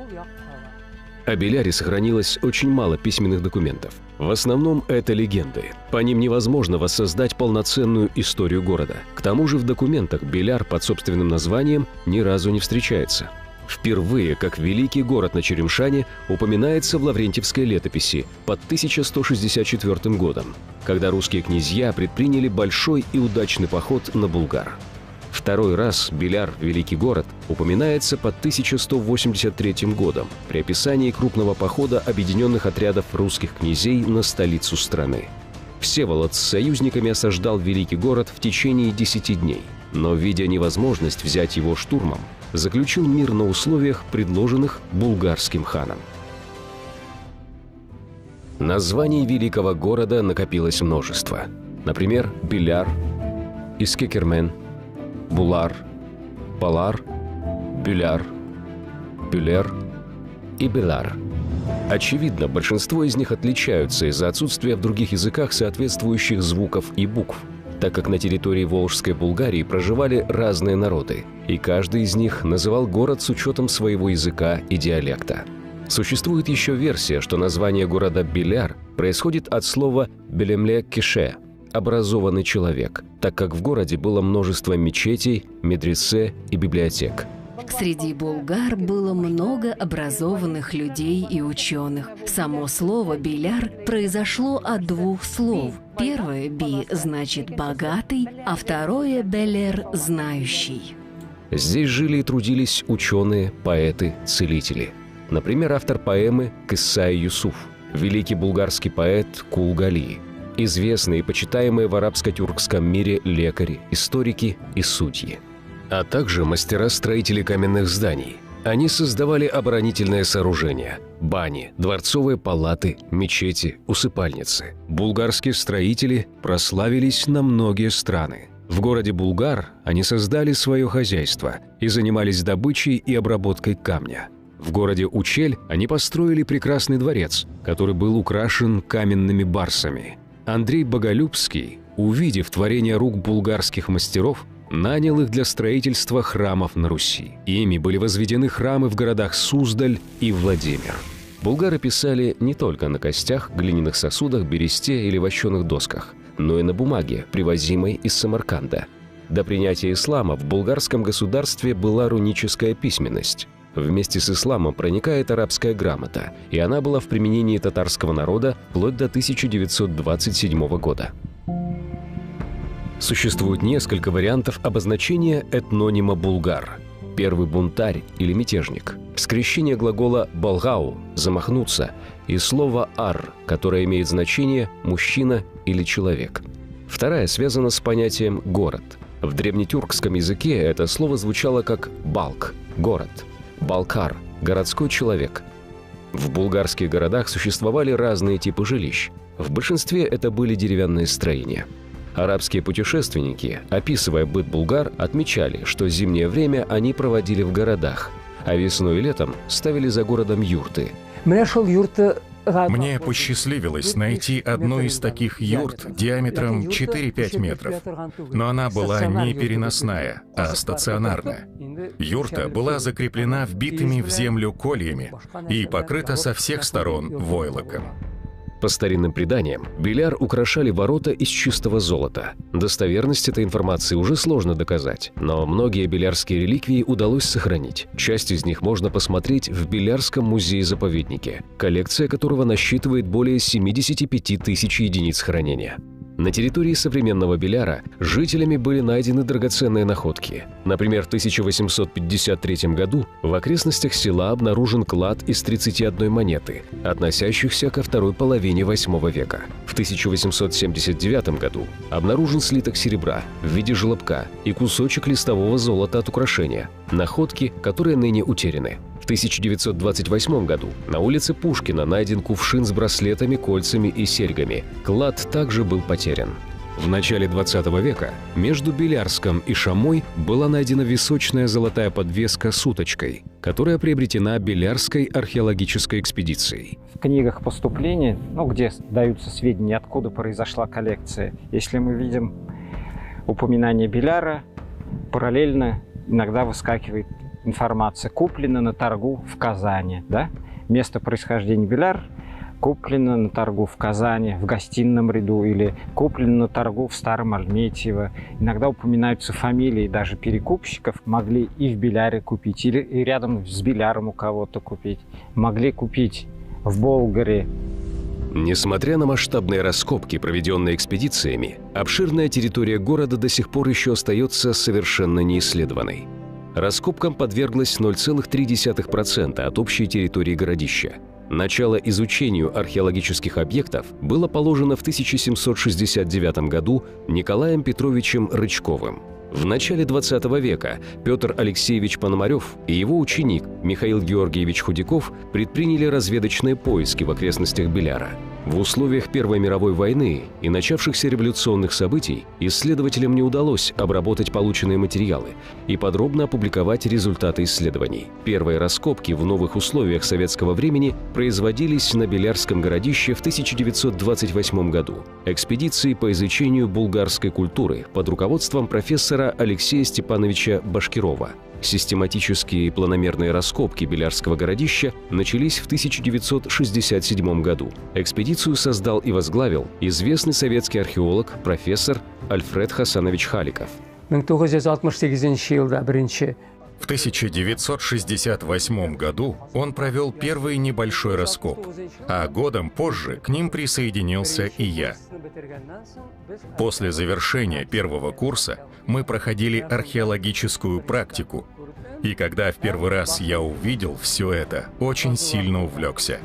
О Беляре сохранилось очень мало письменных документов. В основном это легенды. По ним невозможно воссоздать полноценную историю города. К тому же в документах Беляр под собственным названием ни разу не встречается. Впервые, как великий город на Черемшане, упоминается в Лаврентьевской летописи под 1164 годом, когда русские князья предприняли большой и удачный поход на Булгар. Второй раз Беляр, великий город, упоминается под 1183 годом при описании крупного похода объединенных отрядов русских князей на столицу страны. Всеволод с союзниками осаждал великий город в течение 10 дней, но, видя невозможность взять его штурмом, заключил мир на условиях, предложенных булгарским ханом. Названий великого города накопилось множество. Например, Беляр, Искекермен, Булар, Балар, Бюляр, Бюлер и Белар. Очевидно, большинство из них отличаются из-за отсутствия в других языках соответствующих звуков и букв, так как на территории Волжской Булгарии проживали разные народы, и каждый из них называл город с учетом своего языка и диалекта. Существует еще версия, что название города Беляр происходит от слова «белемле-кише» – образованный человек, так как в городе было множество мечетей, медресе и библиотек. Среди булгар было много образованных людей и ученых. Само слово «беляр» произошло от двух слов. Первое «би» значит «богатый», а второе «белер» – «знающий». Здесь жили и трудились ученые, поэты, целители. Например, автор поэмы Кыссай Юсуф, великий булгарский поэт Кулгали, известные и почитаемые в арабско-тюркском мире лекари, историки и судьи, а также мастера-строители каменных зданий. Они создавали оборонительные сооружения – бани, дворцовые палаты, мечети, усыпальницы. Булгарские строители прославились на многие страны. В городе Булгар они создали свое хозяйство и занимались добычей и обработкой камня. В городе Учель они построили прекрасный дворец, который был украшен каменными барсами. Андрей Боголюбский, увидев творение рук булгарских мастеров, нанял их для строительства храмов на Руси. Ими были возведены храмы в городах Суздаль и Владимир. Булгары писали не только на костях, глиняных сосудах, бересте или вощеных досках, но и на бумаге, привозимой из Самарканда. До принятия ислама в булгарском государстве была руническая письменность. Вместе с исламом проникает арабская грамота, и она была в применении татарского народа вплоть до 1927 года. Существует несколько вариантов обозначения этнонима «булгар». Первый – бунтарь или мятежник. Скрещение глагола «болгау» – «замахнуться» и слова «ар», которое имеет значение «мужчина» или «человек». Вторая связана с понятием «город». В древнетюркском языке это слово звучало как «балк» – «город». Балкар – городской человек. В булгарских городах существовали разные типы жилищ. В большинстве это были деревянные строения. Арабские путешественники, описывая быт булгар, отмечали, что зимнее время они проводили в городах, а весной и летом ставили за городом юрты. Мне посчастливилось найти одну из таких юрт диаметром 4-5 метров, но она была не переносная, а стационарная. Юрта была закреплена вбитыми в землю кольями и покрыта со всех сторон войлоком. По старинным преданиям, Беляр украшали ворота из чистого золота. Достоверность этой информации уже сложно доказать, но многие белярские реликвии удалось сохранить. Часть из них можно посмотреть в Белярском музее-заповеднике, коллекция которого насчитывает более 75 тысяч единиц хранения. На территории современного Беляра жителями были найдены драгоценные находки. Например, в 1853 году в окрестностях села обнаружен клад из 31 монеты, относящихся ко второй половине VIII века. В 1879 году обнаружен слиток серебра в виде желобка и кусочек листового золота от украшения, находки, которые ныне утеряны. В 1928 году на улице Пушкина найден кувшин с браслетами, кольцами и серьгами. Клад также был потерян. В начале 20 века между Белярском и Шамой была найдена височная золотая подвеска с уточкой, которая приобретена Белярской археологической экспедицией. В книгах поступления, где даются сведения, откуда произошла коллекция, если мы видим упоминание Беляра, параллельно иногда выскакивает информация: куплена на торгу в Казани. Да? Место происхождения Беляр куплено на торгу в Казани, в гостином ряду, или куплено на торгу в Старом Альметьево. Иногда упоминаются фамилии даже перекупщиков. Могли и в Беляре купить, или и рядом с Беляром у кого-то купить. Могли купить в Болгаре. Несмотря на масштабные раскопки, проведенные экспедициями, обширная территория города до сих пор еще остается совершенно неисследованной. Раскопкам подверглось 0,3% от общей территории городища. Начало изучению археологических объектов было положено в 1769 году Николаем Петровичем Рычковым. В начале 20 века Петр Алексеевич Пономарев и его ученик Михаил Георгиевич Худяков предприняли разведочные поиски в окрестностях Беляра. В условиях Первой мировой войны и начавшихся революционных событий исследователям не удалось обработать полученные материалы и подробно опубликовать результаты исследований. Первые раскопки в новых условиях советского времени производились на Белярском городище в 1928 году. Экспедиции по изучению булгарской культуры под руководством профессора Алексея Степановича Башкирова. Систематические и планомерные раскопки Белярского городища начались в 1967 году. Экспедицию создал и возглавил известный советский археолог, профессор Альфред Хасанович Халиков. В 1968 году он провел первый небольшой раскоп, а годом позже к ним присоединился и я. После завершения первого курса мы проходили археологическую практику, и когда в первый раз я увидел все это, очень сильно увлекся.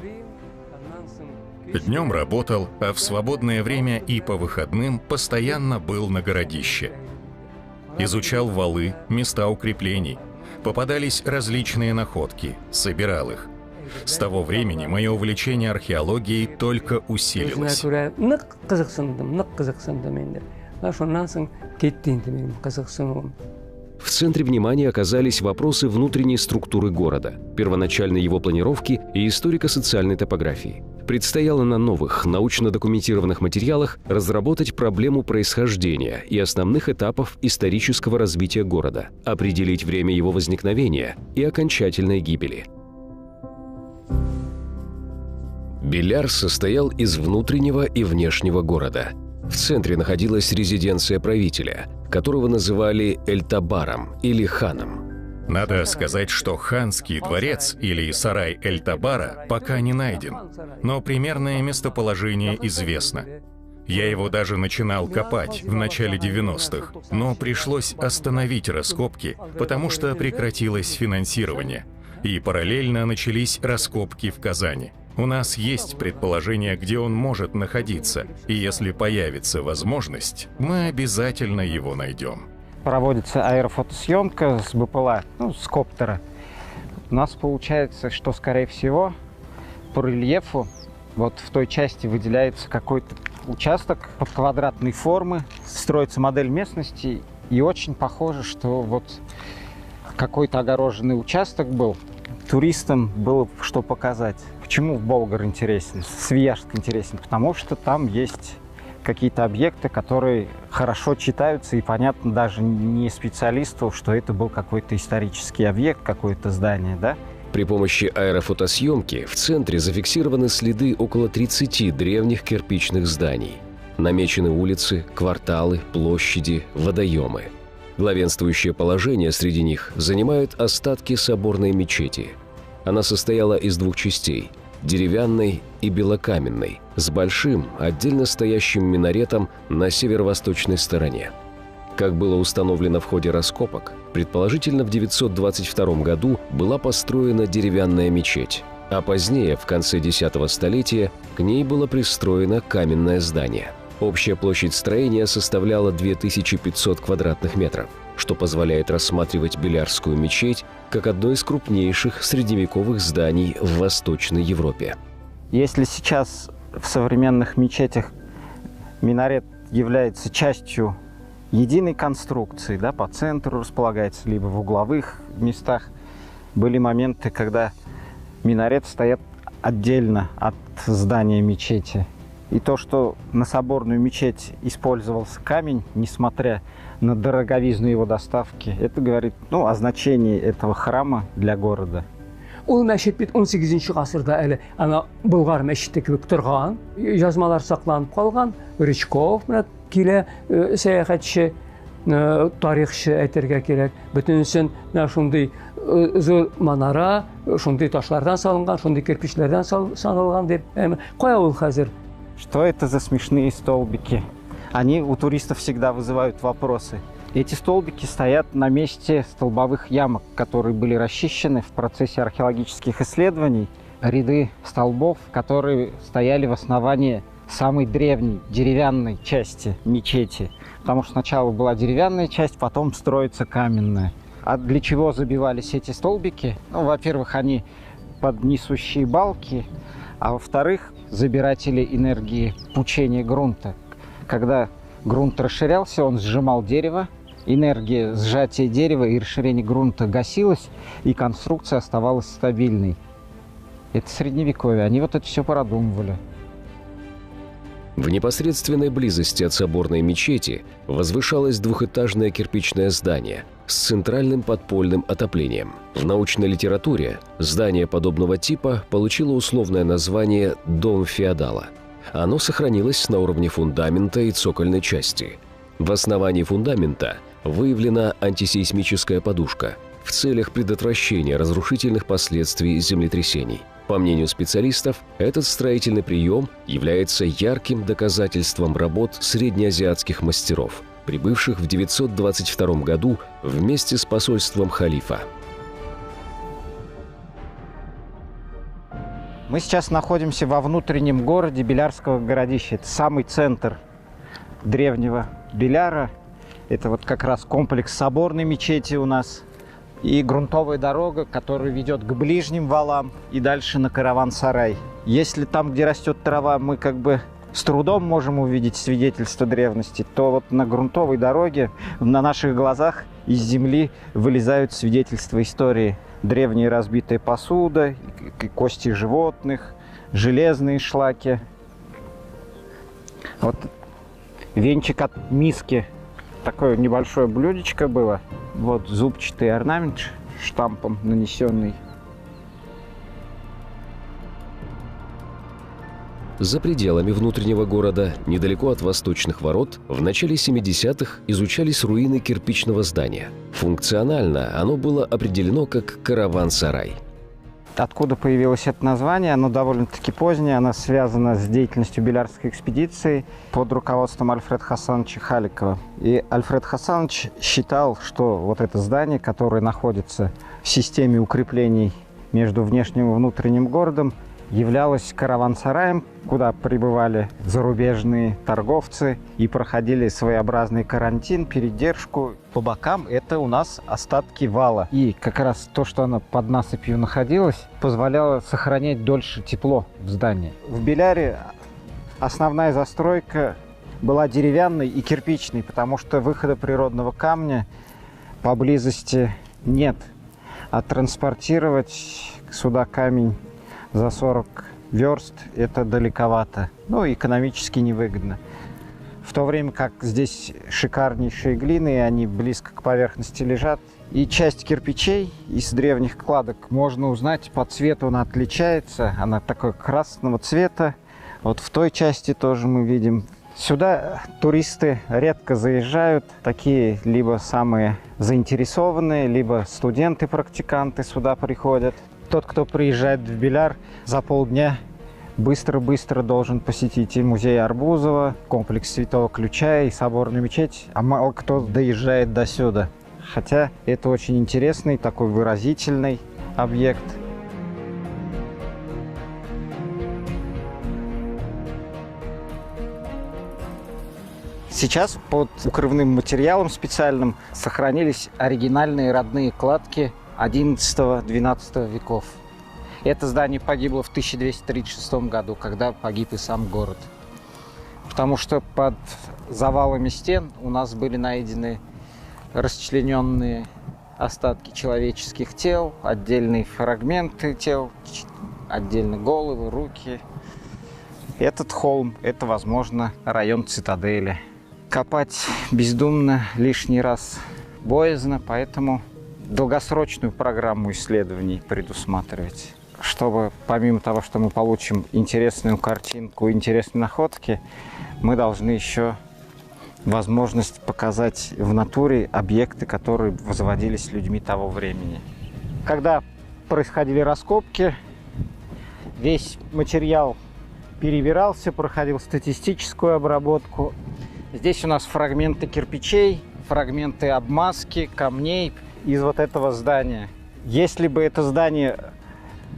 Днем работал, а в свободное время и по выходным постоянно был на городище. Изучал валы, места укреплений. Попадались различные находки, собирал их. С того времени мое увлечение археологией только усилилось. В центре внимания оказались вопросы внутренней структуры города, первоначальной его планировки и историко-социальной топографии. Предстояло на новых, научно-документированных материалах разработать проблему происхождения и основных этапов исторического развития города, определить время его возникновения и окончательной гибели. Беляр состоял из внутреннего и внешнего города. В центре находилась резиденция правителя, которого называли Эльтабаром или ханом. Надо сказать, что ханский дворец или сарай Эльтабара пока не найден, но примерное местоположение известно. Я его даже начинал копать в начале 90-х, но пришлось остановить раскопки, потому что прекратилось финансирование, и параллельно начались раскопки в Казани. У нас есть предположение, где он может находиться, и если появится возможность, мы обязательно его найдем. Проводится аэрофотосъемка с БПЛА, с коптера. У нас получается, что, скорее всего, по рельефу вот в той части выделяется какой-то участок под квадратной формы, строится модель местности, и очень похоже, что вот какой-то огороженный участок был. Туристам было что показать. Почему Болгар интересен, Свияжск интересен? Потому что там есть какие-то объекты, которые хорошо читаются, и понятно даже не специалисту, что это был какой-то исторический объект, какое-то здание, да? При помощи аэрофотосъемки в центре зафиксированы следы около 30 древних кирпичных зданий. Намечены улицы, кварталы, площади, водоемы. Главенствующее положение среди них занимают остатки соборной мечети. Она состояла из двух частей – деревянной и белокаменной, с большим, отдельно стоящим минаретом на северо-восточной стороне. Как было установлено в ходе раскопок, предположительно в 922 году была построена деревянная мечеть, а позднее, в конце X столетия, к ней было пристроено каменное здание. Общая площадь строения составляла 2500 квадратных метров, что позволяет рассматривать Белярскую мечеть как одно из крупнейших средневековых зданий в Восточной Европе. Если сейчас в современных мечетях минарет является частью единой конструкции, да, по центру располагается, либо в угловых местах, были моменты, когда минарет стоит отдельно от здания мечети. И то, что на соборную мечеть использовался камень, несмотря на дороговизну его доставки, это говорит, о значении этого храма для города. Ул мәчет бит 18 гасырда әле ана Болгар мәчете кебек торган, язмалар сакланып калган, Рычков менә килә сәяхәтче, тарихчы әйтергә кирәк. Бөтенсен шундый зур манара, шундый ташлардан салынган, шундый кирпечләрдән салынган дип. Кая ул хәзер? Что это за смешные столбики? Они у туристов всегда вызывают вопросы. Эти столбики стоят на месте столбовых ямок, которые были расчищены в процессе археологических исследований. Ряды столбов, которые стояли в основании самой древней деревянной части мечети. Потому что сначала была деревянная часть, потом строится каменная. А для чего забивались эти столбики? Во-первых, они под несущие балки, а во-вторых, забиратели энергии пучения грунта. Когда грунт расширялся, он сжимал дерево, энергия сжатия дерева и расширения грунта гасилась, и конструкция оставалась стабильной. Это средневековье, они вот это все продумывали. В непосредственной близости от соборной мечети возвышалось двухэтажное кирпичное здание с центральным подпольным отоплением. В научной литературе здание подобного типа получило условное название «Дом феодала». Оно сохранилось на уровне фундамента и цокольной части. В основании фундамента выявлена антисейсмическая подушка в целях предотвращения разрушительных последствий землетрясений. По мнению специалистов, этот строительный прием является ярким доказательством работ среднеазиатских мастеров, прибывших в 922 году вместе с посольством халифа. Мы сейчас находимся во внутреннем городе Белярского городища. Это самый центр древнего Беляра. Это вот как раз комплекс соборной мечети у нас. И грунтовая дорога, которая ведет к ближним валам и дальше на караван-сарай. Если там, где растет трава, мы как бы с трудом можем увидеть свидетельство древности, то вот на грунтовой дороге на наших глазах из земли вылезают свидетельства истории. Древняя разбитая посуда, кости животных, железные шлаки. Вот венчик от миски. Такое небольшое блюдечко было. Вот зубчатый орнамент штампом нанесенный. За пределами внутреннего города, недалеко от восточных ворот, в начале 70-х изучались руины кирпичного здания. Функционально оно было определено как караван-сарай. Откуда появилось это название? Оно довольно-таки позднее, оно связано с деятельностью Белярской экспедиции под руководством Альфреда Хасановича Халикова. И Альфред Хасанович считал, что вот это здание, которое находится в системе укреплений между внешним и внутренним городом, являлось караван-сараем, куда прибывали зарубежные торговцы и проходили своеобразный карантин, передержку. По бокам это у нас остатки вала. И как раз то, что оно под насыпью находилось, позволяло сохранять дольше тепло в здании. В Беляре основная застройка была деревянной и кирпичной, потому что выхода природного камня поблизости нет. А транспортировать сюда камень за 40 верст это далековато, экономически невыгодно. В то время как здесь шикарнейшие глины, и они близко к поверхности лежат. И часть кирпичей из древних кладок можно узнать по цвету, она отличается. Она такой красного цвета. Вот в той части тоже мы видим. Сюда туристы редко заезжают. Такие либо самые заинтересованные, либо студенты-практиканты сюда приходят. Тот, кто приезжает в Беляр, за полдня быстро-быстро должен посетить и музей Арбузова, комплекс Святого Ключа и соборную мечеть, а мало кто доезжает до сюда. Хотя это очень интересный, такой выразительный объект. Сейчас под укрывным материалом специальным сохранились оригинальные родные кладки XI-XII веков. Это здание погибло в 1236 году, когда погиб и сам город. Потому что под завалами стен у нас были найдены расчлененные остатки человеческих тел, отдельные фрагменты тел, отдельно головы, руки. Этот холм – это, возможно, район цитадели. Копать бездумно лишний раз боязно, поэтому долгосрочную программу исследований предусматривать. Чтобы помимо того, что мы получим интересную картинку, интересные находки, мы должны еще возможность показать в натуре объекты, которые возводились людьми того времени. Когда происходили раскопки, весь материал перебирался, проходил статистическую обработку. Здесь у нас фрагменты кирпичей, фрагменты обмазки, камней из вот этого здания. Если бы это здание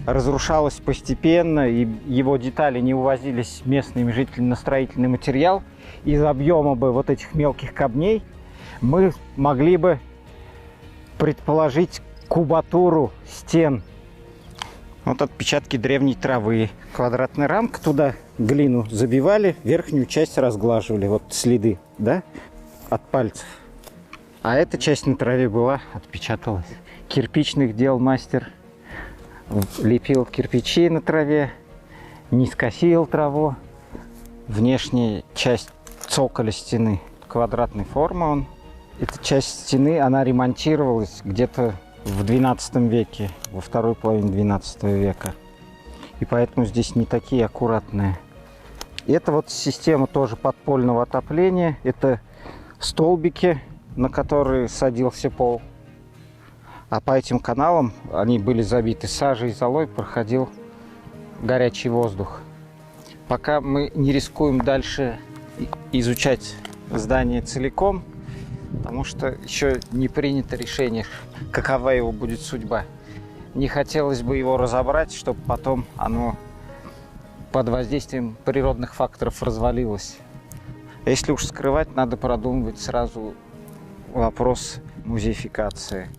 разрушалось постепенно, и его детали не увозились местными жителями на строительный материал, из объема бы вот этих мелких камней мы могли бы предположить кубатуру стен. Вот отпечатки древней травы. Квадратная рамка, туда глину забивали, верхнюю часть разглаживали. Вот следы, да, от пальцев. А эта часть на траве была, отпечаталась. Кирпичных дел мастер. Лепил кирпичи на траве, не скосил траву. Внешняя часть цоколя стены квадратной формы. Он. Эта часть стены, она ремонтировалась где-то в XII веке, во второй половине XII века. И поэтому здесь не такие аккуратные. Это вот система тоже подпольного отопления. Это столбики, на которые садился пол. А по этим каналам, они были забиты сажей и золой, проходил горячий воздух. Пока мы не рискуем дальше изучать здание целиком, потому что еще не принято решение, какова его будет судьба. Не хотелось бы его разобрать, чтобы потом оно под воздействием природных факторов развалилось. Если уж скрывать, надо продумывать сразу вопрос музеификации.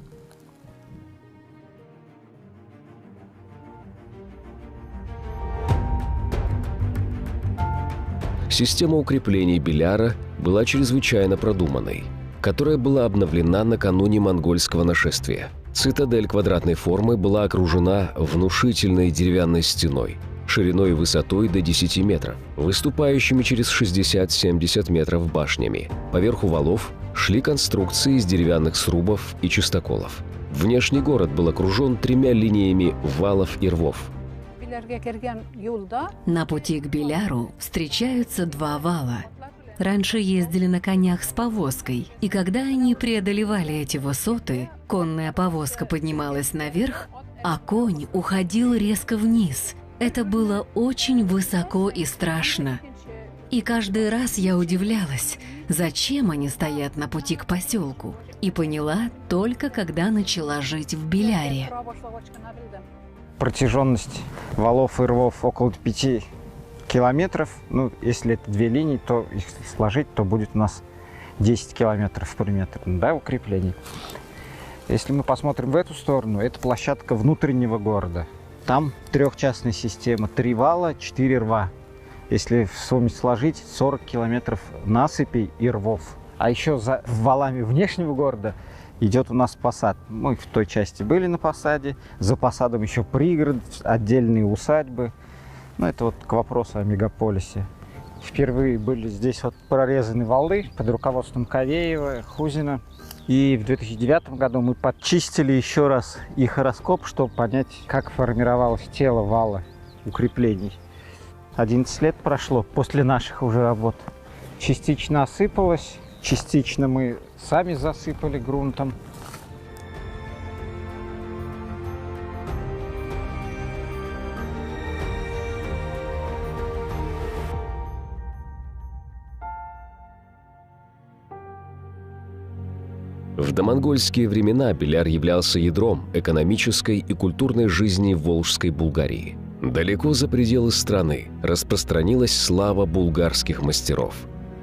Система укреплений Беляра была чрезвычайно продуманной, которая была обновлена накануне монгольского нашествия. Цитадель квадратной формы была окружена внушительной деревянной стеной, шириной и высотой до 10 метров, выступающими через 60-70 метров башнями. Поверху валов шли конструкции из деревянных срубов и чистоколов. Внешний город был окружен 3 линиями валов и рвов. На пути к Беляру встречаются 2 вала. Раньше ездили на конях с повозкой, и когда они преодолевали эти высоты, конная повозка поднималась наверх, а конь уходил резко вниз. Это было очень высоко и страшно. И каждый раз я удивлялась, зачем они стоят на пути к поселку, и поняла только когда начала жить в Беляре. Протяженность валов и рвов около 5 километров. Ну, если это 2 линии, то их сложить, то будет у нас 10 километров примерно, да, укреплений. Если мы посмотрим в эту сторону, это площадка внутреннего города. Там трехчастная система, 3 вала, 4 рва. Если в сумме сложить, 40 километров насыпей и рвов. А еще за валами внешнего города идет у нас посад. Мы в той части были на посаде. За посадом еще пригород, отдельные усадьбы. Ну, это вот к вопросу о мегаполисе. Впервые были здесь вот прорезаны валы под руководством Кавеева, Хузина. И в 2009 году мы подчистили еще раз их раскоп, чтобы понять, как формировалось тело вала укреплений. 11 лет прошло после наших уже работ. Частично осыпалось, частично мы сами засыпали грунтом. В домонгольские времена Беляр являлся ядром экономической и культурной жизни Волжской Булгарии. Далеко за пределы страны распространилась слава булгарских мастеров.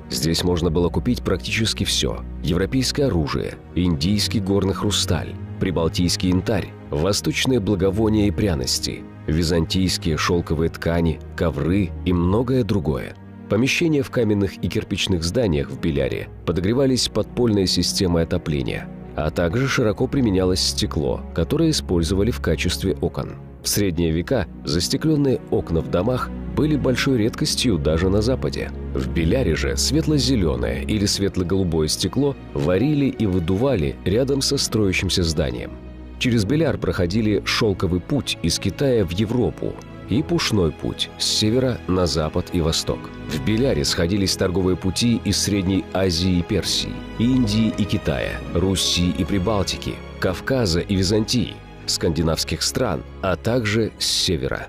Здесь можно было купить практически все – европейское оружие, индийский горный хрусталь, прибалтийский янтарь, восточные благовония и пряности, византийские шелковые ткани, ковры и многое другое. Помещения в каменных и кирпичных зданиях в Беляре подогревались подпольной системой отопления, а также широко применялось стекло, которое использовали в качестве окон. В средние века застекленные окна в домах были большой редкостью даже на Западе. В Беляре же светло-зеленое или светло-голубое стекло варили и выдували рядом со строящимся зданием. Через Беляр проходили шелковый путь из Китая в Европу и пушной путь с севера на запад и восток. В Беляре сходились торговые пути из Средней Азии и Персии, Индии и Китая, Руси и Прибалтики, Кавказа и Византии, скандинавских стран, а также с севера.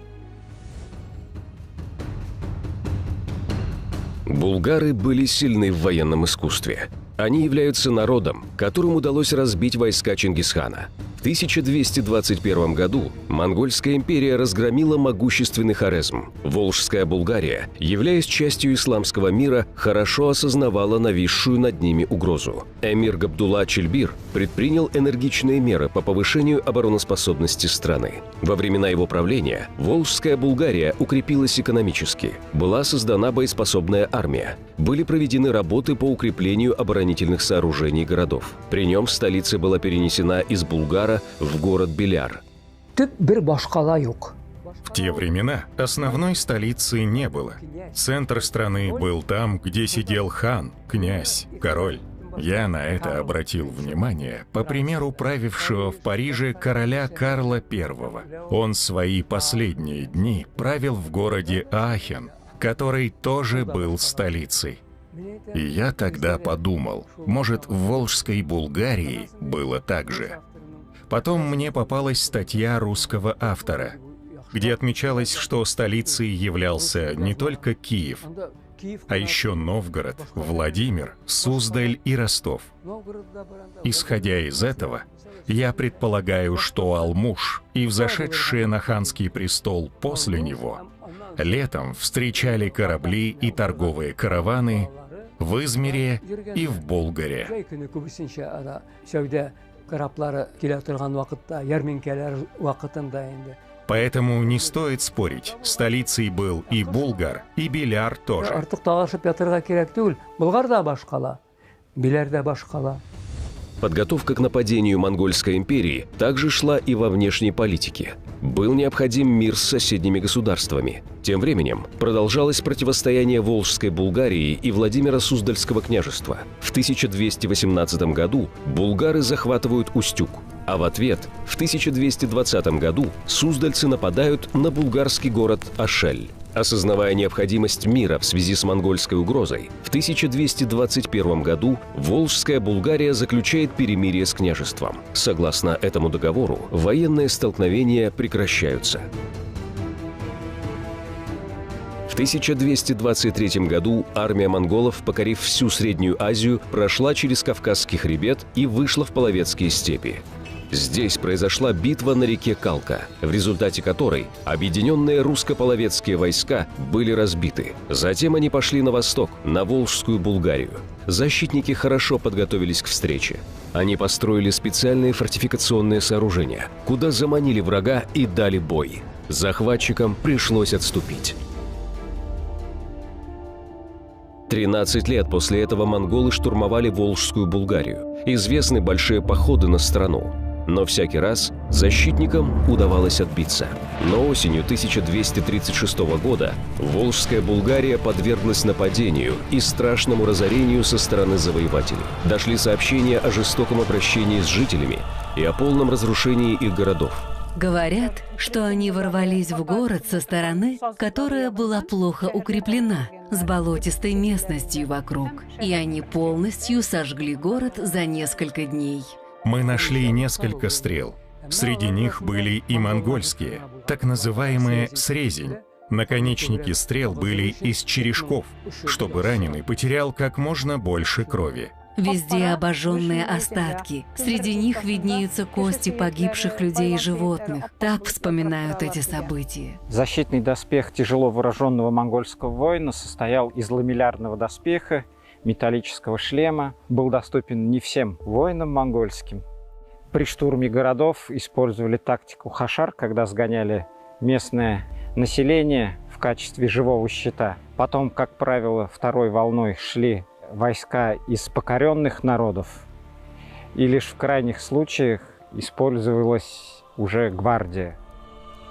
Булгары были сильны в военном искусстве. Они являются народом, которому удалось разбить войска Чингисхана. В 1221 году Монгольская империя разгромила могущественный Хорезм. Волжская Булгария, являясь частью исламского мира, хорошо осознавала нависшую над ними угрозу. Эмир Габдулла Чильбир предпринял энергичные меры по повышению обороноспособности страны. Во времена его правления Волжская Булгария укрепилась экономически. Была создана боеспособная армия. Были проведены работы по укреплению оборонительных сооружений городов. При нем столица была перенесена из Булгара в город Беляр. В те времена основной столицы не было. Центр страны был там, где сидел хан, князь, король. Я на это обратил внимание по примеру правившего в Париже короля Карла I. Он свои последние дни правил в городе Аахен, который тоже был столицей. И я тогда подумал, может, в Волжской Булгарии было так же. Потом мне попалась статья русского автора, где отмечалось, что столицей являлся не только Киев, а еще Новгород, Владимир, Суздаль и Ростов. Исходя из этого, я предполагаю, что Алмуш и взошедшие на ханский престол после него летом встречали корабли и торговые караваны в Измире и в Болгаре. Поэтому не стоит спорить, столицей был и Булгар, и Беляр тоже. Подготовка к нападению Монгольской империи также шла и во внешней политике. Был необходим мир с соседними государствами. Тем временем продолжалось противостояние Волжской Булгарии и Владимира Суздальского княжества. В 1218 году булгары захватывают Устюг, а в ответ в 1220 году суздальцы нападают на булгарский город Ашель. Осознавая необходимость мира в связи с монгольской угрозой, в 1221 году Волжская Булгария заключает перемирие с княжеством. Согласно этому договору, военные столкновения прекращаются. В 1223 году армия монголов, покорив всю Среднюю Азию, прошла через Кавказский хребет и вышла в Половецкие степи. Здесь произошла битва на реке Калка, в результате которой объединенные русско-половецкие войска были разбиты. Затем они пошли на восток, на Волжскую Булгарию. Защитники хорошо подготовились к встрече. Они построили специальные фортификационные сооружения, куда заманили врага и дали бой. Захватчикам пришлось отступить. 13 лет после этого монголы штурмовали Волжскую Булгарию. Известны большие походы на страну. Но всякий раз защитникам удавалось отбиться. Но осенью 1236 года Волжская Булгария подверглась нападению и страшному разорению со стороны завоевателей. Дошли сообщения о жестоком обращении с жителями и о полном разрушении их городов. Говорят, что они ворвались в город со стороны, которая была плохо укреплена, с болотистой местностью вокруг, и они полностью сожгли город за несколько дней. Мы нашли несколько стрел. Среди них были и монгольские, так называемые срезень. Наконечники стрел были из черешков, чтобы раненый потерял как можно больше крови. Везде обожженные остатки. Среди них виднеются кости погибших людей и животных. Так вспоминают эти события. Защитный доспех тяжело вооруженного монгольского воина состоял из ламеллярного доспеха, металлического шлема, был доступен не всем воинам монгольским. При штурме городов использовали тактику хашар, когда сгоняли местное население в качестве живого щита. Потом, как правило, второй волной шли войска из покоренных народов, и лишь в крайних случаях использовалась уже гвардия.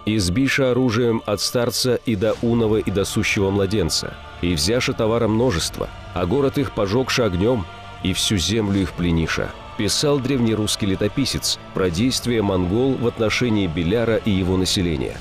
«Избиша оружием от старца и до уного и до сущего младенца, и взяша товара множество, а город их пожегша огнем, и всю землю их плениша», писал древнерусский летописец про действия монгол в отношении Беляра и его населения.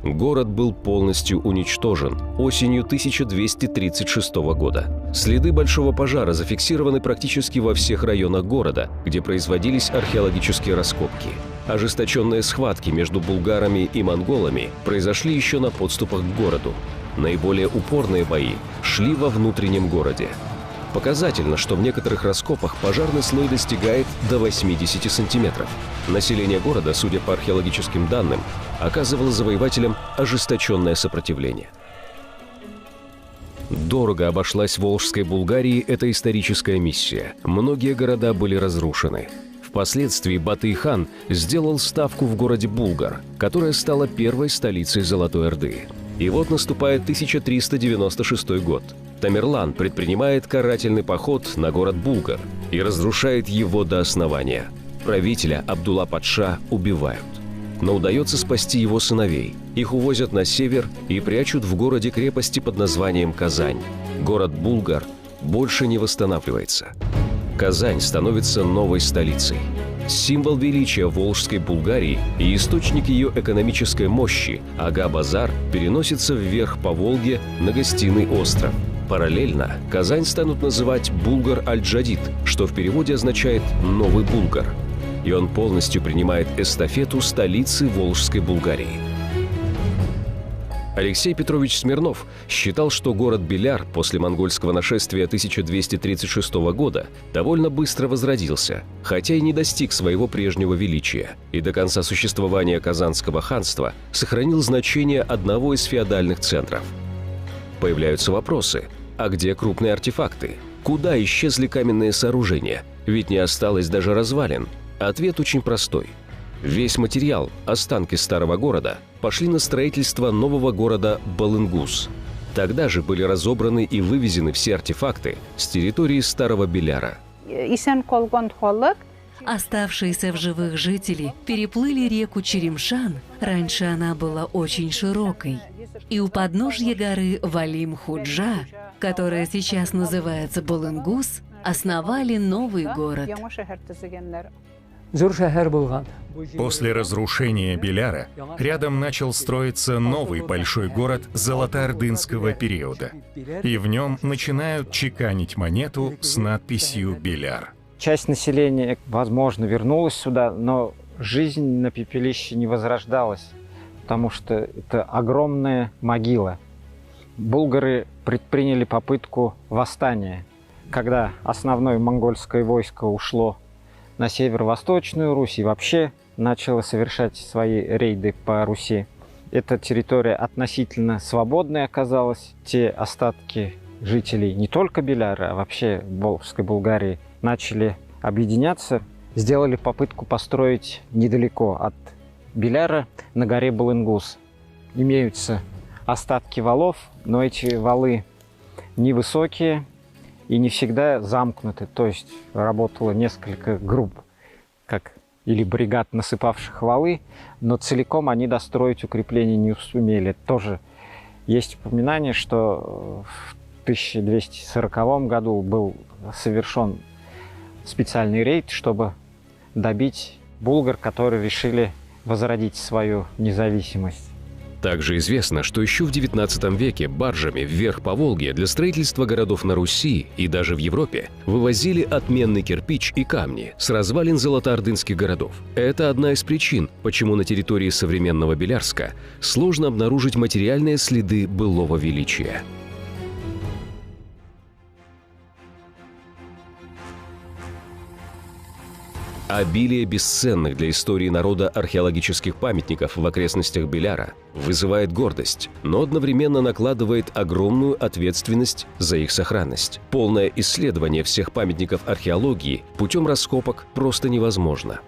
Город был полностью уничтожен осенью 1236 года. Следы большого пожара зафиксированы практически во всех районах города, где производились археологические раскопки. Ожесточенные схватки между булгарами и монголами произошли еще на подступах к городу. Наиболее упорные бои шли во внутреннем городе. Показательно, что в некоторых раскопах пожарный слой достигает до 80 сантиметров. Население города, судя по археологическим данным, оказывало завоевателям ожесточенное сопротивление. Дорого обошлась Волжской Булгарии эта историческая миссия. Многие города были разрушены. Впоследствии Батый-хан сделал ставку в городе Булгар, которая стала первой столицей Золотой Орды. И вот наступает 1396 год. Тамерлан предпринимает карательный поход на город Булгар и разрушает его до основания. Правителя Абдулла-патша убивают. Но удается спасти его сыновей. Их увозят на север и прячут в городе-крепости под названием Казань. Город Булгар больше не восстанавливается. Казань становится новой столицей. Символ величия Волжской Булгарии и источник ее экономической мощи, Ага-базар, переносится вверх по Волге на Гостиный остров. Параллельно Казань станут называть Булгар-аль-Джадид, что в переводе означает «новый Булгар». И он полностью принимает эстафету столицы Волжской Булгарии. Алексей Петрович Смирнов считал, что город Беляр после монгольского нашествия 1236 года довольно быстро возродился, хотя и не достиг своего прежнего величия, и до конца существования Казанского ханства сохранил значение одного из феодальных центров. Появляются вопросы: а где крупные артефакты? Куда исчезли каменные сооружения? Ведь не осталось даже развалин. Ответ очень простой. Весь материал, останки старого города, пошли на строительство нового города Балынгус. Тогда же были разобраны и вывезены все артефакты с территории старого Беляра. Оставшиеся в живых жители переплыли реку Черемшан, раньше она была очень широкой, и у подножья горы Валим-Худжа, которая сейчас называется Балынгус, основали новый город. После разрушения Беляра рядом начал строиться новый большой город золотоордынского периода. И в нем начинают чеканить монету с надписью «Беляр». Часть населения, возможно, вернулась сюда, но жизнь на пепелище не возрождалась, потому что это огромная могила. Булгары предприняли попытку восстания, когда основное монгольское войско ушло на северо-восточную Русь и вообще начало совершать свои рейды по Руси. Эта территория относительно свободной оказалась. Те остатки жителей не только Беляра, а вообще Волжской Булгарии начали объединяться, сделали попытку построить недалеко от Беляра на горе Балынгус. Имеются остатки валов, но эти валы невысокие и не всегда замкнуты, то есть работало несколько групп, как или бригад, насыпавших валы, но целиком они достроить укрепление не сумели. Тоже есть упоминание, что в 1240 году был совершен специальный рейд, чтобы добить булгар, которые решили возродить свою независимость. Также известно, что еще в XIX веке баржами вверх по Волге для строительства городов на Руси и даже в Европе вывозили отменный кирпич и камни с развалин золотоордынских городов. Это одна из причин, почему на территории современного Белярска сложно обнаружить материальные следы былого величия. Обилие бесценных для истории народа археологических памятников в окрестностях Беляра вызывает гордость, но одновременно накладывает огромную ответственность за их сохранность. Полное исследование всех памятников археологии путем раскопок просто невозможно.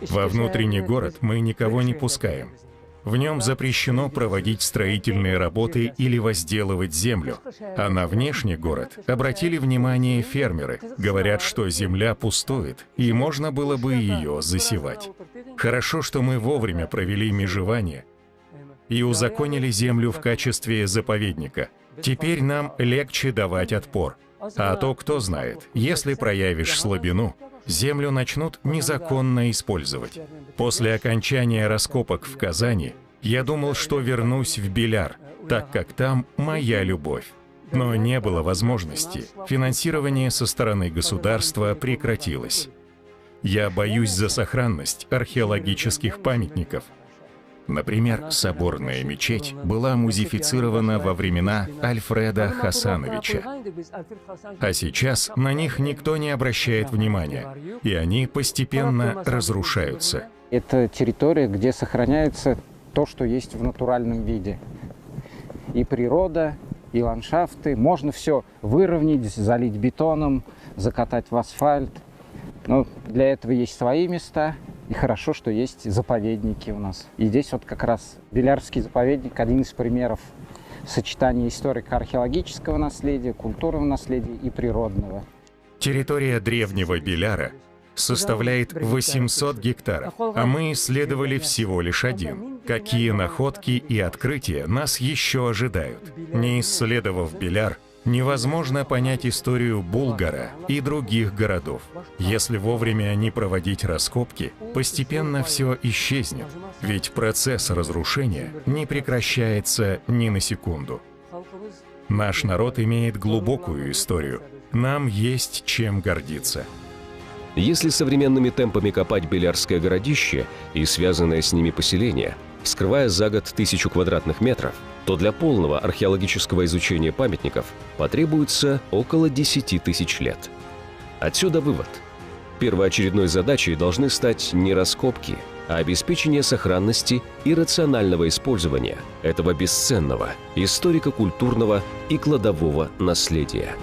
Во внутренний город мы никого не пускаем. В нем запрещено проводить строительные работы или возделывать землю. А на внешний город обратили внимание фермеры. Говорят, что земля пустует, и можно было бы ее засевать. Хорошо, что мы вовремя провели межевание и узаконили землю в качестве заповедника. Теперь нам легче давать отпор. А то, кто знает, если проявишь слабину, землю начнут незаконно использовать. После окончания раскопок в Казани я думал, что вернусь в Беляр, так как там моя любовь. Но не было возможности. Финансирование со стороны государства прекратилось. Я боюсь за сохранность археологических памятников. Например, соборная мечеть была музифицирована во времена Альфреда Хасановича. А сейчас на них никто не обращает внимания, и они постепенно разрушаются. Это территория, где сохраняется то, что есть в натуральном виде. И природа, и ландшафты. Можно все выровнять, залить бетоном, закатать в асфальт. Но для этого есть свои места. И хорошо, что есть заповедники у нас. И здесь вот как раз Белярский заповедник – один из примеров сочетания историко-археологического наследия, культурного наследия и природного. Территория древнего Беляра составляет 800 гектаров, а мы исследовали всего лишь 1. Какие находки и открытия нас еще ожидают? Не исследовав Беляр, невозможно понять историю Булгара и других городов. Если вовремя не проводить раскопки, постепенно все исчезнет, ведь процесс разрушения не прекращается ни на секунду. Наш народ имеет глубокую историю. Нам есть чем гордиться. Если современными темпами копать Белярское городище и связанное с ними поселение, вскрывая за год 1000 квадратных метров, то для полного археологического изучения памятников потребуется около 10 тысяч лет. Отсюда вывод. Первоочередной задачей должны стать не раскопки, а обеспечение сохранности и рационального использования этого бесценного историко-культурного и кладового наследия.